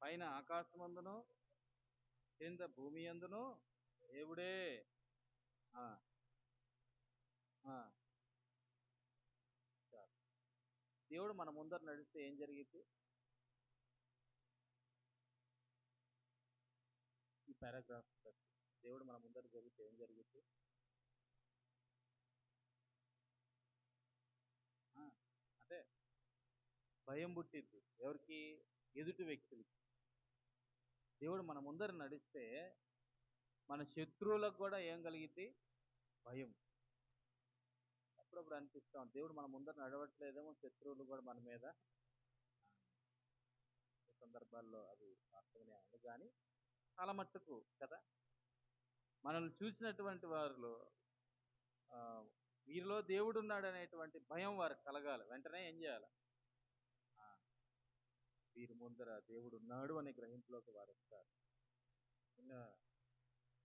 పైన ఆకాశమందును కింద భూమి అందును దేవుడే. ఆ, ఆ. చాలు. దేవుడు మన ముందర నడిస్తే ఏం జరిగింది? ఈ పారాగ్రాఫ్ దేవుడు మన ముందర జరిగితే ఏం జరిగింది? అదే భయం పుట్టిద్ది. ఎవరికి? ఎదుటి వ్యక్తులకి. దేవుడు మన ముందర నడిస్తే మన శత్రువులకు కూడా ఏం కలిగిద్ది? భయం. అప్పుడప్పుడు అనిపిస్తాం దేవుడు మన ముందర నడవట్లేదేమో, శత్రువులు కూడా మన మీద. ఈ సందర్భాల్లో అది వాస్తవమే ఉంది, కానీ చాలా మట్టుకు కదా మనల్ని చూసినటువంటి వారిలో వీరిలో దేవుడు ఉన్నాడు అనేటువంటి భయం వారికి కలగాలి. వెంటనే ఏం చేయాలి? వీరి ముందర దేవుడు ఉన్నాడు అనే గ్రహింపులోకి వారు వస్తారు. నిన్న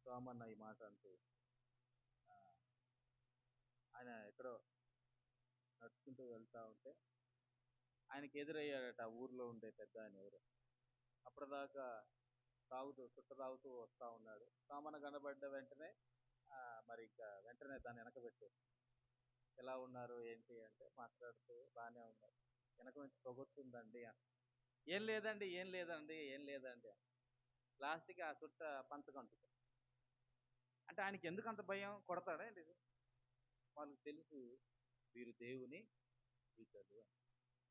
సోమన్న ఈ మాట అంటూ ఆయన ఎక్కడో నడుచుకుంటూ వెళ్తా ఉంటే ఆయనకి ఎదురయ్యాడట ఆ ఊర్లో ఉండే పెద్ద ఆయన ఎవరు. అప్పటిదాకా చుట్ట తాగుతూ వస్తా ఉన్నాడు. సోమన్న కనబడ్డ వెంటనే మరి ఇంకా వెంటనే దాన్ని వెనక పెట్టారు. ఎలా ఉన్నారు ఏంటి అంటే మాట్లాడుతూ బాగానే ఉన్నారు. వెనక నుంచి పొగొస్తుందండి. ఏం లేదండి, ఏం లేదండి, ఏం లేదండి. లాస్ట్కి ఆ చుట్ట పంచకంటుంది. అంటే ఆయనకి ఎందుకు అంత భయం? కొడతాడా ఏంటి? వాళ్ళకి తెలుసు వీరు దేవుని బిడ్డలు అని.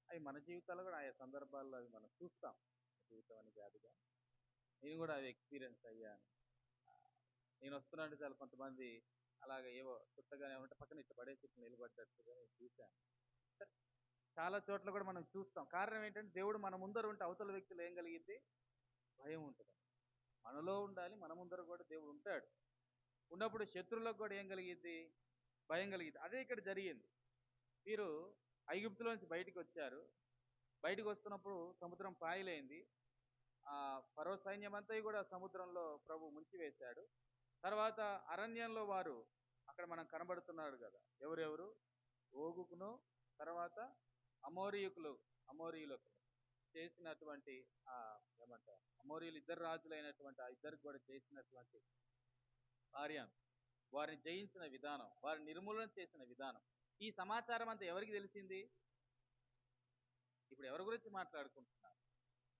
అవి మన జీవితాల్లో కూడా ఆయా సందర్భాల్లో అవి మనం చూస్తాం. జీవితం అని కాదుగా, నేను కూడా అది ఎక్స్పీరియన్స్ అయ్యాను. నేను వస్తున్నాను చాలా కొంతమంది అలాగే ఏవో చుట్టగానే ఉంటే పక్కన ఇట్లా పడేసి నిలబడ్డట్టుగా నేను చూశాను. చాలా చోట్ల కూడా మనం చూస్తాం. కారణం ఏంటంటే దేవుడు మన ముందర ఉంటే అవతల వ్యక్తులు ఏం కలిగిద్ది? భయం ఉంటుంది. మనలో ఉండాలి, మన ముందర కూడా దేవుడు ఉంటాడు. ఉన్నప్పుడు శత్రువులకు కూడా ఏం కలిగిద్ది? భయం కలిగిద్ది. అదే ఇక్కడ జరిగింది. వీరు ఐగుప్తులో నుంచి బయటికి వచ్చారు. బయటకు వస్తున్నప్పుడు సముద్రం పాయలైంది. ఫరో సైన్యం అంతా కూడా సముద్రంలో ప్రభు ముంచివేశాడు. తర్వాత అరణ్యంలో వారు అక్కడ మనం కనబడుతున్నాడు కదా, ఎవరెవరు? ఓగుకును, తర్వాత అమోరీయులకు చేసినటువంటి ఏమంటారు, అమోరీయులు ఇద్దరు రాజులైనటువంటి ఆ ఇద్దరికి కూడా చేసినటువంటి కార్యం, వారిని జయించిన విధానం, వారిని నిర్మూలన చేసిన విధానం, ఈ సమాచారం అంతా ఎవరికి తెలిసింది? ఇప్పుడు ఎవరి గురించి మాట్లాడుకుంటున్నారు?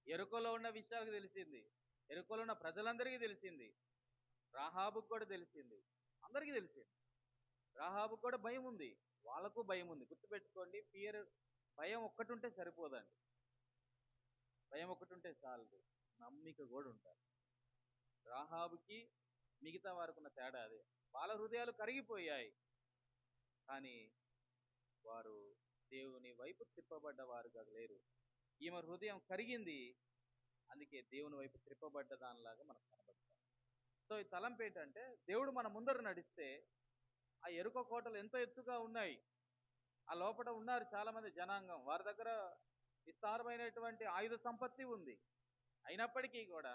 ఎరుకలో ఉన్న విషయాలకు తెలిసింది. ఎరుకలో ఉన్న ప్రజలందరికీ తెలిసింది. రాహాబుకు కూడా తెలిసింది. అందరికీ తెలిసింది. రాహాబుకు కూడా భయం ఉంది, వాళ్ళకు భయం ఉంది. గుర్తుపెట్టుకోండి, భయం ఒక్కటి ఉంటే సరిపోదండి. భయం ఒకటి ఉంటే చాలదు, నమ్మిక కూడా ఉండాలి. రాహాబుకి మిగతా వారికి ఉన్న తేడా అదే. వాళ్ళ హృదయాలు కరిగిపోయాయి, కానీ వారు దేవుని వైపు తిప్పబడ్డ వారుగా లేరు. ఈమె హృదయం కరిగింది, అందుకే దేవుని వైపు త్రిప్పబడ్డ దానిలాగా మనకు కనబడతాం. సో ఈ తలంపు ఏంటంటే, దేవుడు మన ముందర నడిస్తే ఆ ఎరుక కోటలు ఎంతో ఎత్తుగా ఉన్నాయి. ఆ లోపల ఉన్నారు చాలా మంది జనాంగం, వారి దగ్గర విస్తారమైనటువంటి ఆయుధ సంపత్తి ఉంది. అయినప్పటికీ కూడా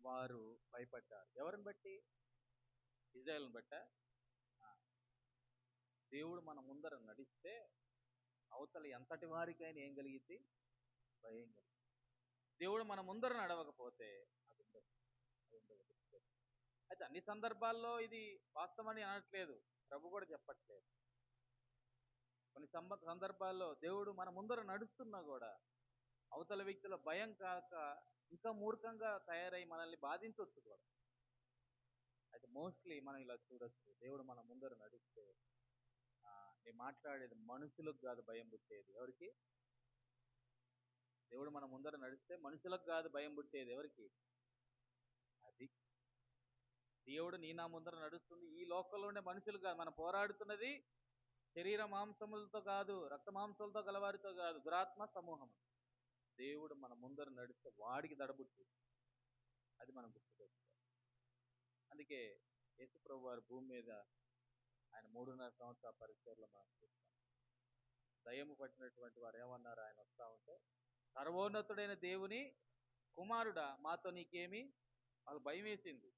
వారు భయపడ్డారు. ఎవరిని బట్టి? ఇజ్రాయేల్ని బట్ట. దేవుడు మన ముందర నడిస్తే అవతల ఎంతటి వారికైనా ఏం కలిగిద్ది? భయం కలిగింది. దేవుడు మన ముందర నడవకపోతే అది ఉండదు. అయితే అన్ని సందర్భాల్లో ఇది వాస్తవమని అనట్లేదు, ప్రభు కూడా చెప్పట్లేదు. కొన్ని సందర్భాల్లో దేవుడు మన ముందర నడుస్తున్నా కూడా అవతల వ్యక్తుల భయం కాక ఇంకా మూర్ఖంగా తయారై మనల్ని బాధించవచ్చు కూడా. అయితే మోస్ట్లీ మనం ఇలా చూడొచ్చు, దేవుడు మన ముందర నడిస్తే నేను మాట్లాడేది మనుషులకు కాదు భయం పుట్టేది ఎవరికి? దేవుడు మన ముందర నడిస్తే మనుషులకు కాదు భయం పుట్టేది ఎవరికి? అది దేవుడు నీ నా ముందర నడుస్తుంది. ఈ లోకంలో ఉండే మనుషులు కాదు, మనం పోరాడుతున్నది శరీర మాంసములతో కాదు, రక్త మాంసాలతో గలవారితో కాదు, దురాత్మ సమూహం. దేవుడు మన ముందర నడిస్తే వాడికి దడబుట్టి, అది మనం గుర్తుపెట్టుకోవాలి. అందుకే యేసు ప్రభు వారి భూమి మీద ఆయన 3.5 సంవత్సరాల పరిచర్లో మనం చూస్తాం. దయ్యము పట్టినటువంటి వారు ఏమన్నారు ఆయన వస్తా ఉంటే, సర్వోన్నతుడైన దేవుని కుమారుడా మాతో నీకేమి? వాళ్ళు భయం వేసింది.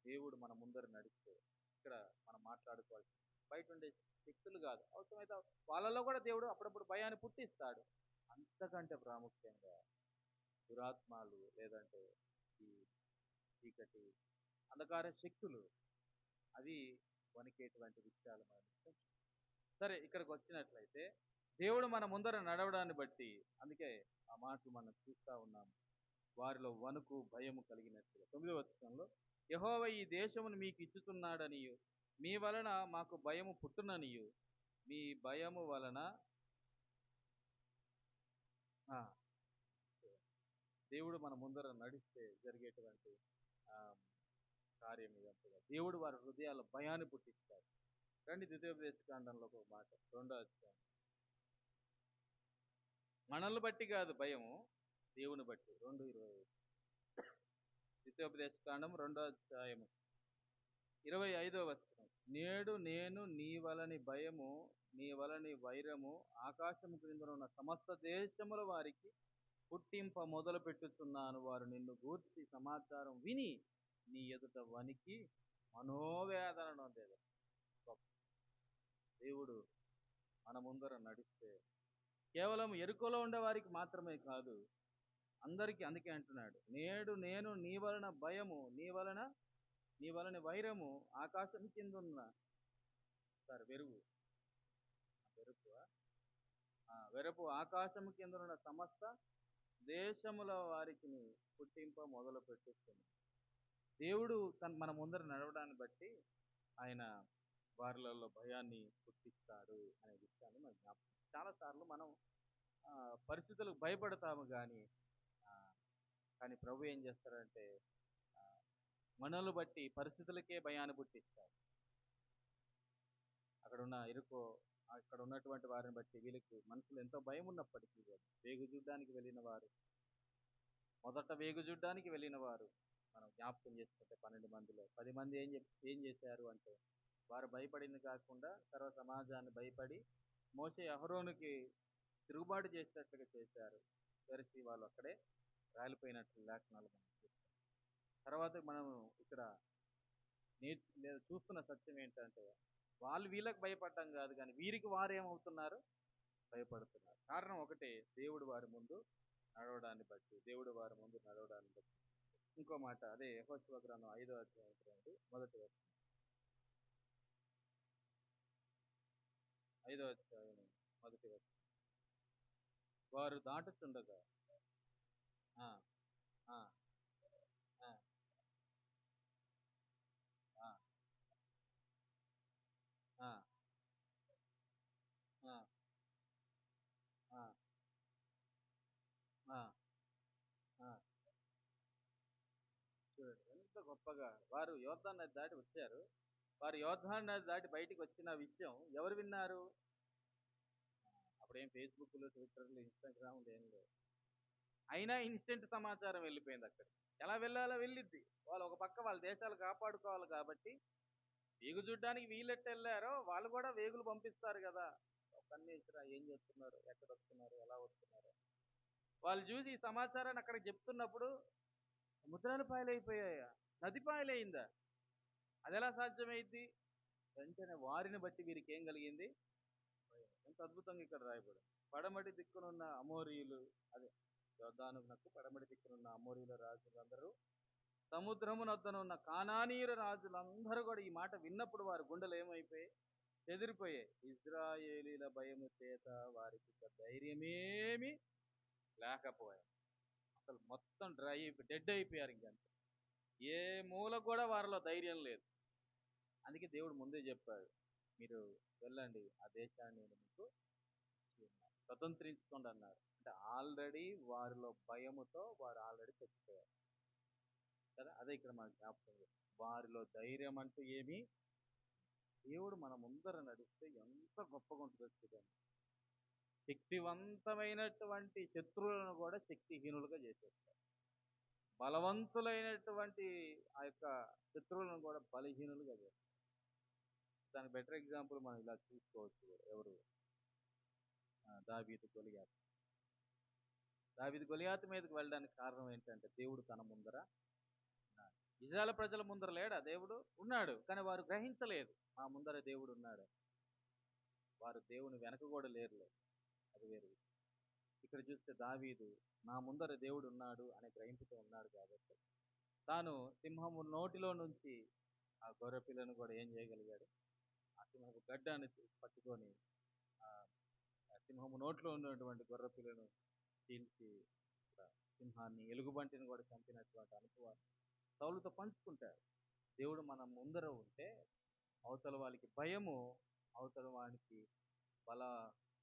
దేవుడు మన ముందర నడిస్తే ఇక్కడ మనం మాట్లాడుకోవాల్సి, బయట ఉండే శక్తులు కాదు, అవసరమైతే వాళ్ళలో కూడా దేవుడు అప్పుడప్పుడు భయాన్ని పుట్టిస్తాడు. అంతకంటే ప్రాముఖ్యంగా దురాత్మాలు లేదంటే ఈ చీకటి అంధకార శక్తులు అవి వణికేటువంటి విషయాలు మనం. సరే, ఇక్కడికి వచ్చినట్లయితే దేవుడు మన ముందర నడవడాన్ని బట్టి, అందుకే ఆ మాటలు మనం చూస్తా ఉన్నాము, వారిలో వణుకు భయము కలిగినట్లుగా. 9వ వచనంలో యెహోవా ఈ దేశమును మీకు ఇచ్చుతున్నాడనియు మీ వలన మాకు భయము పుట్టుననియు మీ భయము వలన దేవుడు మన ముందర నడిస్తే జరిగేటువంటి కార్యం ఇదంతా. దేవుడు వారి హృదయాల భయాన్ని పుట్టిస్తాడు. రండి ద్వితీయోపదేశకాండంలో ఒక మాట, 2వ అధ్యాయం. మనల్ని బట్టి కాదు భయము, దేవుని బట్టి. 2:25 ద్వితీయోపదేశకాండం 2వ అధ్యాయము 25వ వచనం. నేడు నేను నీ వలని భయము నీ వలని వైరము ఆకాశము క్రింద ఉన్న సమస్త దేశముల వారికి పుట్టింప మొదలు పెట్టుతున్నాను. వారు నిన్ను గూర్చి సమాచారం విని నీ ఎదుట వనికి మనోవేదన నొందేది. దేవుడు మన ముందర నడిస్తే కేవలం ఎరుకలో ఉండే వారికి మాత్రమే కాదు, అందరికీ. అందుకే అంటున్నాడు, నేడు నేను నీ వలన భయము నీ వలన వైరము ఆకాశం కింద ఉన్న వెరపు ఆకాశము కింద ఉన్న సమస్త దేశముల వారికి పుట్టింప మొదలు పెట్టుతుంది. దేవుడు మన ముందర నడవడాన్ని బట్టి ఆయన వారిలలో భయాన్ని పుట్టిస్తాడు అనే విషయాన్ని మనం జ్ఞాపకం. చాలాసార్లు మనం పరిస్థితులకు భయపడతాము కానీ ప్రభు ఏం చేస్తారంటే మనల్ని బట్టి పరిస్థితులకే భయాన్ని పుట్టిస్తాడు. అక్కడ ఉన్నటువంటి వారిని బట్టి వీళ్ళకి మనసులో ఎంతో భయం ఉన్నప్పటికీ వేగు చూడ్డానికి వెళ్ళిన వారు, మొదట వేగు చూడ్డానికి వెళ్ళిన వారు మనం జ్ఞాపకం చేసుకుంటే 12 మందిలో 10 మంది ఏం చేశారు అంటే, వారు భయపడింది కాకుండా తర్వాత సమాజాన్ని భయపడి మోషే అహరోనుకి తిరుగుబాటు చేసేటట్లుగా చేశారు. చివరికి వాళ్ళు అక్కడే రాలిపోయినట్లు లేఖనాలు మనం చూస్తాం. తర్వాత మనం ఇక్కడ చూస్తున్న సత్యం ఏంటంటే, వాళ్ళు వీళ్ళకి భయపడటం కాదు, కానీ వీరికి వారు ఏమవుతున్నారు? భయపడుతున్నారు. కారణం ఒకటే, దేవుడు వారి ముందు నడవడాన్ని బట్టి. ఇంకో మాట, అదే యెహోషువ గ్రంథం 5వ అధ్యాయం మొదటి వచనం. 5వ అధ్యాయం మొదటి వచనం. వారు దాటుతుండగా చూడండి ఎంత గొప్పగా వారు యోర్దాను నది దాటి వచ్చారు. వారు యోర్దాను నది దాటి బయటికి వచ్చిన విషయం ఎవరు విన్నారు? అప్పుడేం ఫేస్బుక్లు, ట్విట్టర్లు, ఇన్స్టాగ్రామ్లు ఏం లేవు. అయినా ఇన్స్టెంట్ సమాచారం వెళ్ళిపోయింది అక్కడ. ఎలా వెళ్ళాలో వెళ్ళిద్ది. వాళ్ళు ఒక పక్క వాళ్ళ దేశాలు కాపాడుకోవాలి కాబట్టి వేగు చూడ్డానికి వీళ్ళెట్టు వెళ్ళారో వాళ్ళు కూడా వేగులు పంపిస్తారు కదా, కన్నీసురా ఏం చేస్తున్నారు, ఎక్కడ వస్తున్నారు, ఎలా వస్తున్నారు. వాళ్ళు చూసి ఈ సమాచారాన్ని అక్కడ చెప్తున్నప్పుడు సముద్రాలు పాయలైపోయాయా, నది పాయలైందా, అది ఎలా సాధ్యమైంది? వెంటనే వారిని బట్టి వీరికి ఏం కలిగింది? ఎంత అద్భుతంగా ఇక్కడ రాయబడి, పడమటి దిక్కునున్న అమోరీయులు, అదే యోర్దానునకు పడమటి దిక్కునున్న అమోరీయుల రాజులందరూ, సముద్రమునొద్దనున్న కానానీయుల రాజులందరూ కూడా ఈ మాట విన్నప్పుడు వారి గుండెలు ఏమైపోయాయి? చెదిరిపోయాయి. ఇజ్రాయేలీల భయము చేత వారికి ఇక ధైర్యమేమి లేకపోయాయి. అసలు మొత్తం డెడ్ అయిపోయారు. ఇంకంతే, ఏ మూల కూడా వారిలో ధైర్యం లేదు. అందుకే దేవుడు ముందే చెప్పాడు, మీరు వెళ్ళండి, ఆ దేశాన్ని నేను మీకు ఇచ్చి ఉన్నాను, స్వతంత్రించుకోండి అన్నాడు. అంటే ఆల్రెడీ వారిలో భయముతో వారు ఆల్రెడీ చచ్చిపోయారు కదా. అదే ఇక్కడ మనకు జ్ఞాపకం చేస్తుంది. వారిలో ధైర్యం అంటూ ఏమీ, దేవుడు మన ముందర నడిస్తే ఎంత గొప్పగా ఉంటుందో చూడండి. శక్తివంతమైనటువంటి శత్రువులను కూడా శక్తిహీనులుగా చేసేస్తారు. బలవంతులైనటువంటి ఆ యొక్క శత్రువులను కూడా బలహీనులుగా చేస్తారు. దానికి బెటర్ ఎగ్జాంపుల్ మనం ఇలా చూసుకోవచ్చు కూడా. ఎవరు? దావీదు గొలియాతు. దావీదు గొలియాతు మీదకి వెళ్ళడానికి కారణం ఏంటంటే, దేవుడు తన ముందర ఉన్నాడు. ఇజ్రాయెల్ ప్రజల ముందర లేడా దేవుడు? ఉన్నాడు, కానీ వారు గ్రహించలేదు మా ముందర దేవుడు ఉన్నాడు. వారు దేవుని వెనక కూడా లేరులే, అది వేరు. ఇక్కడ చూస్తే దావీదు నా ముందర దేవుడు ఉన్నాడు అనే గ్రహింపుతో ఉన్నాడు కాబట్టి తాను సింహము నోటిలో నుంచి ఆ గొర్రె పిల్లను కూడా ఏం చేయగలిగాడు? ఆ సింహపు గడ్డాన్ని పట్టుకొని ఆ సింహము నోట్లో ఉన్నటువంటి గొర్రె పిల్లను చీల్చి సింహాన్ని, ఎలుగుబంటిని కూడా చంపినటువంటి అనుభవాన్ని సౌలుతో పంచుకుంటాడు. దేవుడు మన ముందర ఉంటే అవతల వాళ్ళకి భయము, అవతల వానికి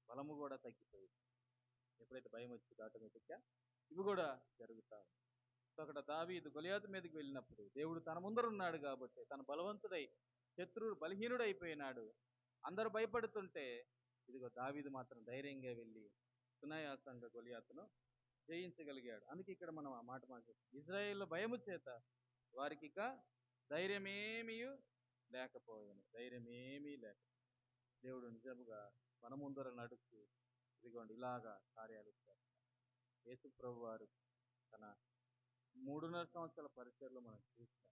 బలము కూడా తగ్గిపోయింది. ఎప్పుడైతే భయం వచ్చింది ఆటోమేటిక్గా ఇవి కూడా జరుగుతాయి. సో అక్కడ దావీదు గొలియాతు మీదకి వెళ్ళినప్పుడు దేవుడు తన ముందర ఉన్నాడు కాబట్టి తను బలవంతుడై శత్రువుడు బలహీనుడైపోయినాడు. అందరూ భయపడుతుంటే ఇదిగో దావీదు మాత్రం ధైర్యంగా వెళ్ళి సునాయాసంగా గొలియాతును జయించగలిగాడు. అందుకే ఇక్కడ మనం ఆ మాట మాట్లాడుతాం, ఇజ్రాయేల్ భయము చేత వారికి ఇక ధైర్యమేమీ లేకపోయాను. ధైర్యమేమీ లేక దేవుడు నిజముగా మన ముందర నడుస్తూ ఇదిగోండి ఇలాగా కార్యాలు చేస్తారు. యేసు ప్రభు వారు తన 3.5 సంవత్సరాల పరిచయలో మనం చూస్తాం.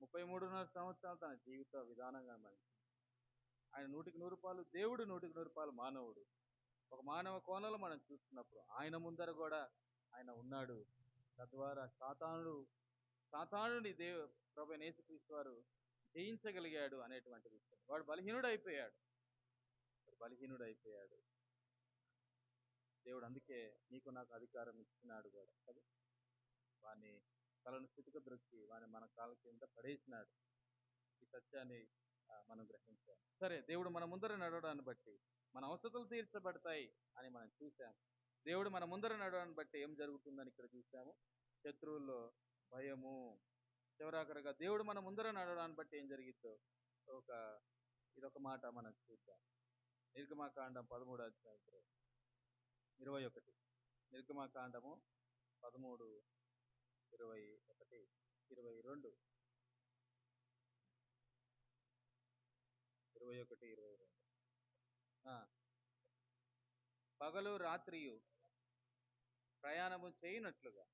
33.5 సంవత్సరాలు తన జీవిత విధానంగా మనం ఆయన 100% దేవుడు, 100% మానవుడు. ఒక మానవ కోణంలో మనం చూస్తున్నప్పుడు ఆయన ముందర కూడా ఆయన ఉన్నాడు. తద్వారా సాతానుని ప్రభు యేసుక్రీస్తు వారు జయించగలిగాడు అనేటువంటి విషయం. వాడు బలహీనుడైపోయాడు. దేవుడు అందుకే నీకు నాకు అధికారం ఇచ్చినాడు కూడా కదా. వాని తలను చితుక ద్రొక్కి వాని మన కాళ్ళ కింద పడేసినాడు. ఈ సత్యాన్ని మనం గ్రహించాం. సరే, దేవుడు మన ముందర నడవడాన్ని బట్టి మన అవసరతలు తీర్చబడతాయి అని మనం చూసాం. దేవుడు మన ముందర నడవడాన్ని బట్టి ఏం జరుగుతుందని ఇక్కడ చూసాము. శత్రువుల్లో భయము. చివరాఖరిగా దేవుడు మన ముందర నడవడాన్ని బట్టి ఏం జరిగిద్దో ఇదొక మాట మనం చూద్దాం. నిర్గమకాండం 13వ అధ్యాయం 21. నిర్గమకాండము 13, 21, 22, 21, 22. పగలు రాత్రియు ప్రయాణము చేయనట్లుగా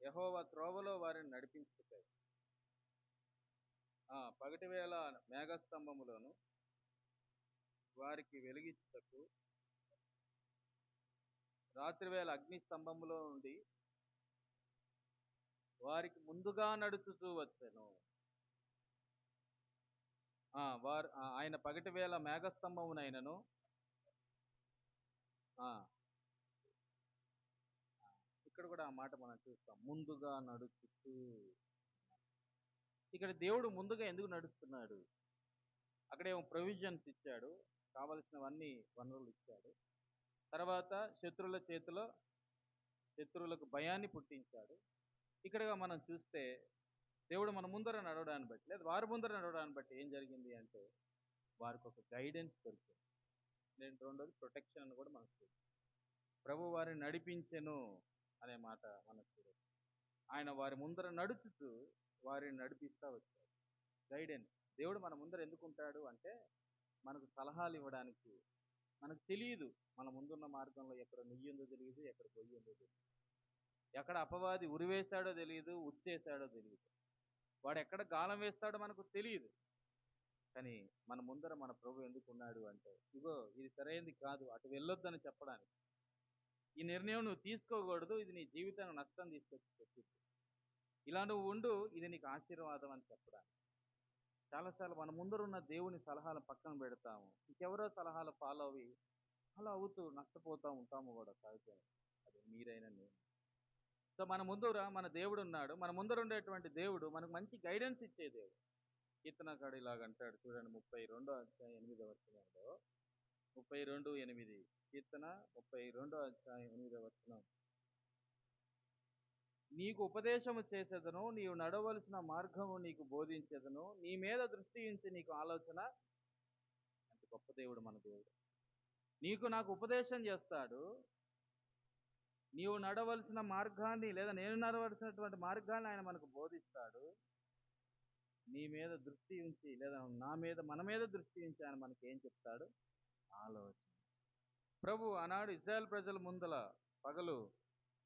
యెహోవా త్రోవలో వారిని నడిపించుతాయి. పగటి వేళ మేఘస్తంభములోను వారికి వెలిగించుటకు, రాత్రివేళ అగ్ని స్తంభములో నుండి వారికి ముందుగా నడుచుతూ వచ్చెను. ఆయన పగటి వేళ మేఘస్తంభమునైనను ఇక్కడ కూడా ఆ మాట మనం చూస్తాం, ముందుగా నడుచుతూ. ఇక్కడ దేవుడు ముందుగా ఎందుకు నడుస్తున్నాడు? అక్కడేమో ప్రొవిజన్స్ ఇచ్చాడు, కావలసినవన్నీ వనరులు ఇచ్చాడు. తర్వాత శత్రువులకు భయాన్ని పుట్టించాడు. ఇక్కడగా మనం చూస్తే దేవుడు మన ముందర నడవడాన్ని బట్టి, లేదా వారి ముందర నడవడాన్ని బట్టి ఏం జరిగింది అంటే వారికి ఒక గైడెన్స్ దొరికింది. రెండోది ప్రొటెక్షన్ అని కూడా మనకు చూస్తాం. ప్రభు వారిని నడిపించెను అనే మాట మనకు చూడవచ్చు. ఆయన వారి ముందర నడుచుతూ వారిని నడిపిస్తూ వచ్చాడు. గైడెన్స్. దేవుడు మన ముందర ఎందుకు ఉంటాడు అంటే మనకు సలహాలు ఇవ్వడానికి. మనకు తెలియదు మన ముందున్న మార్గంలో ఎక్కడ నుయ్యి ఉందో తెలియదు, ఎక్కడ పొయ్యి ఉందో తెలియదు, ఎక్కడ అపవాది ఉరివేశాడో తెలియదు, ఉచ్చేశాడో తెలియదు, వాడు ఎక్కడ గాలం వేస్తాడో మనకు తెలియదు. కానీ మన ముందర మన ప్రభు ఎందుకు ఉన్నాడు అంటే, ఇగో ఇది సరైనది కాదు, అటు వెళ్ళొద్దని చెప్పడానికి. ఈ నిర్ణయం నువ్వు తీసుకోకూడదు, ఇది నీ జీవితానికి నష్టం తీసుకొచ్చి పెట్టింది. ఇలా నువ్వు ఉండు, ఇది నీకు ఆశీర్వాదం అని చెప్పడానికి. చాలాసార్లు మన ముందరున్న దేవుని సలహాలు పక్కన పెడతాము. ఇంకెవరో సలహాలు ఫాలో అవి అలా అవుతూ నష్టపోతూ ఉంటాము కూడా సహజంగా. అది మీరైనా నేను. సో మన ముందర మన దేవుడు ఉన్నాడు. మన ముందర ఉండేటువంటి దేవుడు మనకు మంచి గైడెన్స్ ఇచ్చే దేవుడు. కీర్తనకారుడు ఇలాగ అంటాడు చూడండి 32వ అధ్యాయం 8వ వచనంలో. 32:8 కీర్తన 32వ అధ్యాయం 8వ వచనం. నీకు ఉపదేశము చేసేదను, నీవు నడవలసిన మార్గము నీకు బోధించేదను, నీ మీద దృష్టి ఉంచి నీకు ఆలోచన. ఎంత గొప్ప దేవుడు మన దేవుడు. నీకు నాకు ఉపదేశం చేస్తాడు. నీవు నడవలసిన మార్గాన్ని లేదా నేను నడవలసినటువంటి మార్గాన్ని ఆయన మనకు బోధిస్తాడు. నీ మీద దృష్టి ఉంచి లేదా నా మీద మన మీద దృష్టి ఉంచి ఆయన మనకి ఏం చెప్తాడు? ఆలోచన. ప్రభు ఆనాడు ఇశ్రాయేల్ ప్రజల ముందల పగలు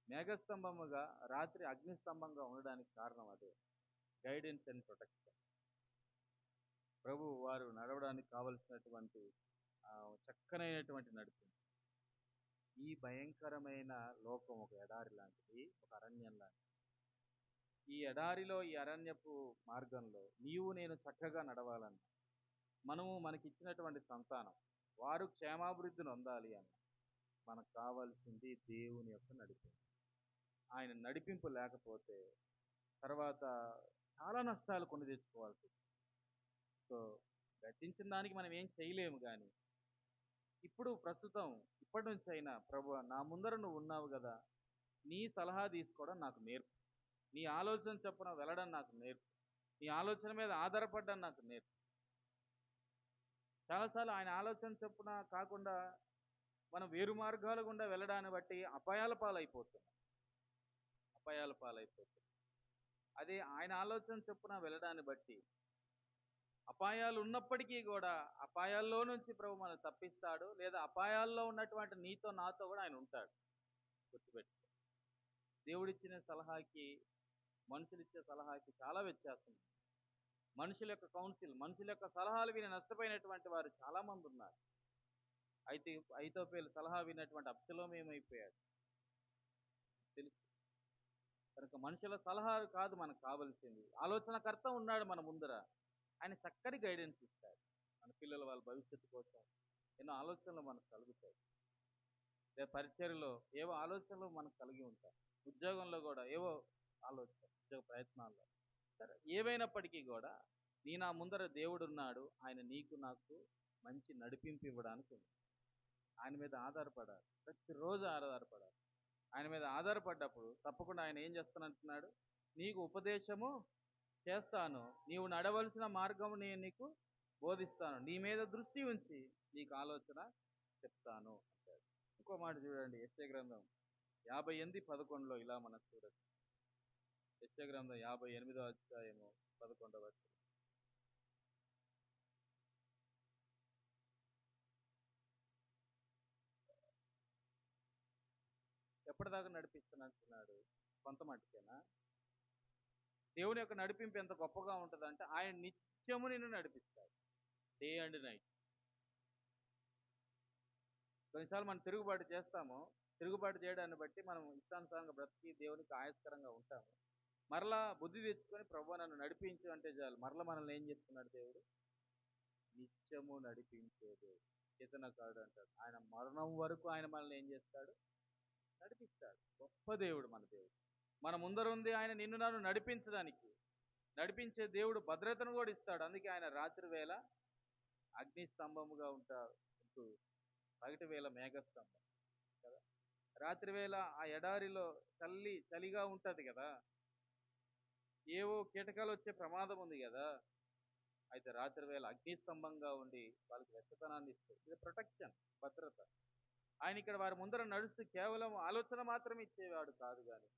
మేఘస్తంభముగా, రాత్రి అగ్నిస్తంభంగా ఉండడానికి కారణం అదే. Guidance and protection. ప్రభు వారు నడవడానికి కావలసినటువంటి చక్కనైనటువంటి నడిపింపు. ఈ భయంకరమైన లోకం ఒక ఎడారి లాంటిది, ఒక అరణ్యం లాంటిది. ఈ ఎడారిలో ఈ అరణ్యపు మార్గంలో నీవు నేను చక్కగా నడవాలన్నా, మనము మనకిచ్చినటువంటి సంతానం వారు క్షేమాభివృద్ధిని పొందాలి అన్న, మనకు కావాల్సింది దేవుని యొక్క నడిపింపు. ఆయన నడిపింపు లేకపోతే తర్వాత చాలా నష్టాలు కొని తెచ్చుకోవాల్సి. సో గతించిన దానికి మనం ఏం చేయలేము. కానీ ఇప్పుడు ప్రస్తుతం ఇప్పటి నుంచి అయినా ప్రభు నా ముందర నువ్వు ఉన్నావు కదా, నీ సలహా తీసుకోవడం నాకు నేర్పు, నీ ఆలోచన చొప్పున వెళ్ళడం నాకు నేర్పు, నీ ఆలోచన మీద ఆధారపడడం నాకు నేర్పు. చాలాసార్లు ఆయన ఆలోచన చొప్పున కాకుండా మనం వేరు మార్గాల గుండా వెళ్ళడాన్ని బట్టి అపాయాల పాలైపోతున్నాం. అదే ఆయన ఆలోచన చొప్పున వెళ్ళడాన్ని బట్టి అపాయాలు ఉన్నప్పటికీ కూడా అపాయాల్లో నుంచి ప్రభు మనం తప్పిస్తాడు. లేదా అపాయాల్లో ఉన్నటువంటి నీతో నాతో కూడా ఆయన ఉంటాడు. గుర్తుపెట్టుకో. దేవుడిచ్చిన సలహాకి మనుషులు ఇచ్చే సలహాకి చాలా వ్యత్యాసం ఉంది. మనుషుల యొక్క కౌన్సిల్, మనుషుల యొక్క సలహాలు విని నష్టపోయినటువంటి వారు చాలా మంది ఉన్నారు. అయితే ఐతోపేలు సలహా విన్నటువంటి అబ్షలోము ఏమైపోయాడు తెలుసు. కనుక మనుషుల సలహాలు కాదు మనకు కావలసింది. ఆలోచనకర్త ఉన్నాడు మన ముందర. ఆయన చక్కటి గైడెన్స్ ఇస్తాడు. మన పిల్లల వాళ్ళ భవిష్యత్తు కోసం ఎన్నో ఆలోచనలు మనకు కలుగుతాయి. లేదా పరిచర్యలో ఏవో ఆలోచనలు మనకు కలిగి ఉంటాయి. ఉద్యోగంలో కూడా ఏవో ఆలోచన, ఉద్యోగ ప్రయత్నాల్లో సరే ఏవైనప్పటికీ కూడా నా ముందర దేవుడు ఉన్నాడు. ఆయన నీకు నాకు మంచి నడిపింపు ఇవ్వడానికి ఉంది. ఆయన మీద ఆధారపడాలి, ప్రతిరోజు ఆధారపడాలి. ఆయన మీద ఆధారపడ్డప్పుడు తప్పకుండా ఆయన ఏం చేస్తానంటున్నాడు? నీకు ఉపదేశము చేస్తాను, నీవు నడవలసిన మార్గము నేను నీకు బోధిస్తాను, నీ మీద దృష్టి ఉంచి నీకు ఆలోచన చెప్తాను అంటాడు. ఇంకో మాట చూడండి, యెషయా గ్రంథం 58:11 ఇలా మనం చూడొచ్చు. యెషయా గ్రంథం 58వ అధ్యాయము 11వ వచనం. ఎప్పటిదాకా నడిపిస్తానంటున్నాడు? కొంత మట్టుకేనా? దేవుని యొక్క నడిపింపు ఎంత గొప్పగా ఉంటుందంటే ఆయన నిత్యము నిన్ను నడిపిస్తాడు, డే అండ్ నైట్. కొన్నిసార్లు మనం తిరుగుబాటు చేస్తాము. తిరుగుబాటు చేయడాన్ని బట్టి మనం ఇష్టానుసారంగా బ్రతికి దేవునికి ఆయస్కరంగా ఉంటాము. మరలా బుద్ధి తెచ్చుకొని ప్రభు నన్ను నడిపించు అంటే చాలు, మరలా మనల్ని ఏం చేస్తున్నాడు దేవుడు? నిత్యము నడిపించే దేవుడు. కీర్తనకారుడు అంటాడు, ఆయన మరణం వరకు ఆయన మనల్ని ఏం చేస్తాడు? నడిపిస్తాడు. గొప్ప దేవుడు మన దేవుడు. మన ముందరుంది ఆయన నిన్ను నన్ను నడిపించడానికి. నడిపించే దేవుడు భద్రతను కూడా ఇస్తాడు. అందుకే ఆయన రాత్రి వేళ అగ్ని స్తంభముగా ఉంటూ పగటి వేళ మేఘస్తంభం కదా. రాత్రి వేళ ఆ ఎడారిలో చలిగా ఉంటది కదా, ఏవో కీటకాలు వచ్చే ప్రమాదం ఉంది కదా. అయితే రాత్రి వేళ అగ్నిస్తంభంగా ఉండి వాళ్ళకి వెచ్చతనాన్ని ఇస్తుంది. ఇది ప్రొటెక్షన్, భద్రత. ఆయన ఇక్కడ వారి ముందర నడుస్తూ కేవలం ఆలోచన మాత్రమే ఇచ్చేవాడు కాదు, కానీ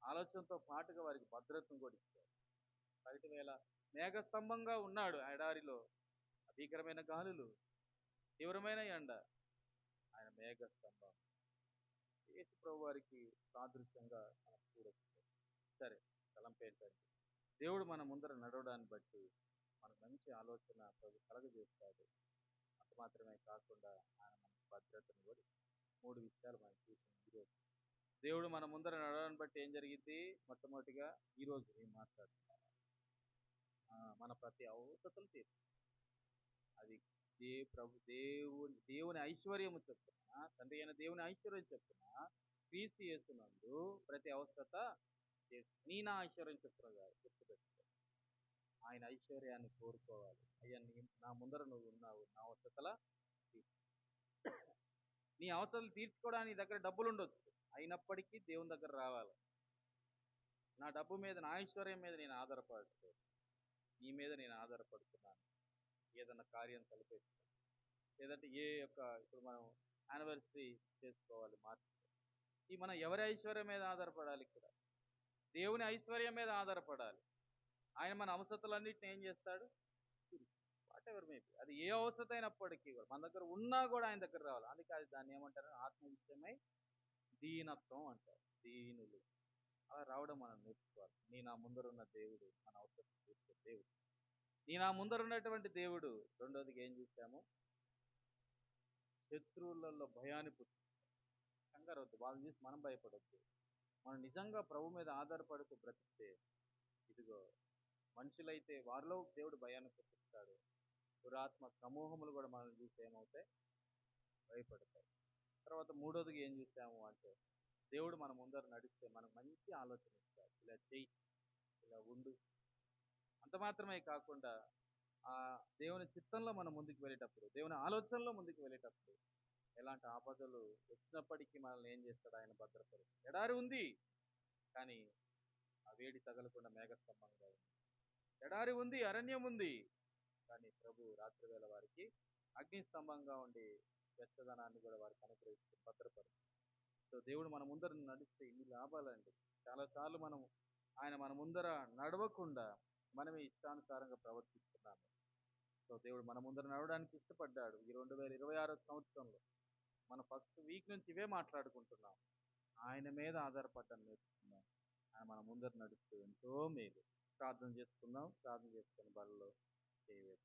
ఆలోచనతో పాటుగా వారికి భద్రతను కూడా ఇచ్చాడు. పగటి వేళ మేఘస్తంభంగా ఉన్నాడు ఆ ఎడారిలో. భీకరమైన గాలులు, తీవ్రమైన ఎండ, ఆయన మేఘస్తంభం. యేసు ప్రభు వారికి సాదృశ్యంగా మనం చూడొచ్చు. సరే, తలంపేంటంటే దేవుడు మన ముందర నడవడాన్ని బట్టి మనకు మంచి ఆలోచన ప్రభు కలగజేస్తాడు. అంత మాత్రమే కాకుండా ఆయన మనకు భద్రతను కూడా 3 విషయాలు మనం చూసాం ఈరోజు. దేవుడు మన ముందర నడవడాన్ని బట్టి ఏం జరిగింది? మొట్టమొదటిగా ఈరోజు నేను మాట్లాడుతున్నాను, మన ప్రతి అవసరతలు తీర్చు. అది దేవుని ఐశ్వర్యము చెప్తున్నా, తండ్రి అయిన దేవుని ఐశ్వర్యం చెప్తున్నా, క్రీస్తు యేసునందు ప్రతి అవసరత తీర్చు. నీ నా ఐశ్వర్యం చెప్తున్నావు కాదు, గుర్తుపెట్టుకో. ఆయన ఐశ్వర్యాన్ని కోరుకోవాలి. అయ్యా నా ముందర నువ్వు ఉన్నావు, నా అవసరతల తీర్చు. నీ అవసరాలు తీర్చుకోవడానికి నీ దగ్గర డబ్బులు ఉండొచ్చు, అయినప్పటికీ దేవుని దగ్గర రావాలి. నా డబ్బు మీద, నా ఐశ్వర్యం మీద నేను ఆధారపడలేదు, నీ మీద నేను ఆధారపడుతున్నాను. ఏదన్నా కార్యం తలపెట్టుకో, లేదంటే ఇప్పుడు మనం యానివర్సరీ చేసుకోవాలి మార్చి, ఈ మనం ఎవరి ఐశ్వర్యం మీద ఆధారపడాలి? ఇక్కడ దేవుని ఐశ్వర్యం మీద ఆధారపడాలి. ఆయన మన అవసరతలన్నింటినీ ఏం చేస్తాడు? వాట్ ఎవర్ మేబీ, అది ఏ అవసరత అయినప్పటికీ కూడా మన దగ్గర ఉన్నా కూడా ఆయన దగ్గర రావాలి. అందుకే అది దాన్ని ఏమంటారు? ఆత్మవిషయమై దీనత్వం అంటారు, దీనులు. అలా రావడం మనం నేర్చుకోవాలి. నీ నా ముందరున్న దేవుడు మన అవసరం తీర్చే దేవుడు. నీ నా ముందరున్నటువంటి దేవుడు. రెండోదిగా ఏం చూసాము? శత్రువులలో భయాన్ని పుట్టిస్తాడు. కంగారు వద్దు, వాళ్ళని చూసి మనం భయపడొద్దు. మనం నిజంగా ప్రభు మీద ఆధారపడుతూ బ్రతికితే, ఇదిగో మనుషులైతే వారిలో దేవుడు భయాన్ని పుట్టిస్తాడు. దురాత్మ సమూహములు కూడా మనల్ని చూసి ఏమవుతాయి? భయపడతాయి. తర్వాత మూడోదిగా ఏం చూసాము అంటే, దేవుడు మన ముందర నడిస్తే మనకు మంచి ఆలోచన ఇస్తాడు. ఇలా చెయ్యి, ఇలా ఉండు. అంత మాత్రమే కాకుండా ఆ దేవుని చిత్తంలో మనం ముందుకు వెళ్ళేటప్పుడు, దేవుని ఆలోచనలో ముందుకు వెళ్ళేటప్పుడు ఎలాంటి ఆపదలు వచ్చినప్పటికీ మనల్ని ఏం చేస్తాడు? ఆయన భద్రపరుస్తాడు. ఎడారి ఉంది, కానీ ఆ వేడి తగలకుండా మేఘస్తంభంగా ఉంది. ఎడారి ఉంది, అరణ్యం ఉంది, కానీ ప్రభు రాత్రి వేళ వారికి అగ్ని స్తంభంగా ఉండి వెచ్చదనాన్ని కూడా వారికి అనుగ్రహిస్తూ భద్రపరుస్తుంది. సో దేవుడు మన ముందర నడిస్తే ఇన్ని లాభాలండి. చాలాసార్లు ఆయన మన ముందర నడవకుండా మనమే ఇష్టానుసారంగా ప్రవర్తిస్తున్నాము. సో దేవుడు మన ముందర నడవడానికి ఇష్టపడ్డాడు. ఈ 2026 సంవత్సరంలో మన ఫస్ట్ వీక్ నుంచి ఇవే మాట్లాడుకుంటున్నాం. ఆయన మీద ఆధారపడడం నేర్చుకున్నాం. ఆయన మన ముందర నడుస్తూ ఎంతో మేలు. ప్రార్థన చేసుకుందాం. ప్రార్థన చేసుకుని బలలో చేయవేద్దాం.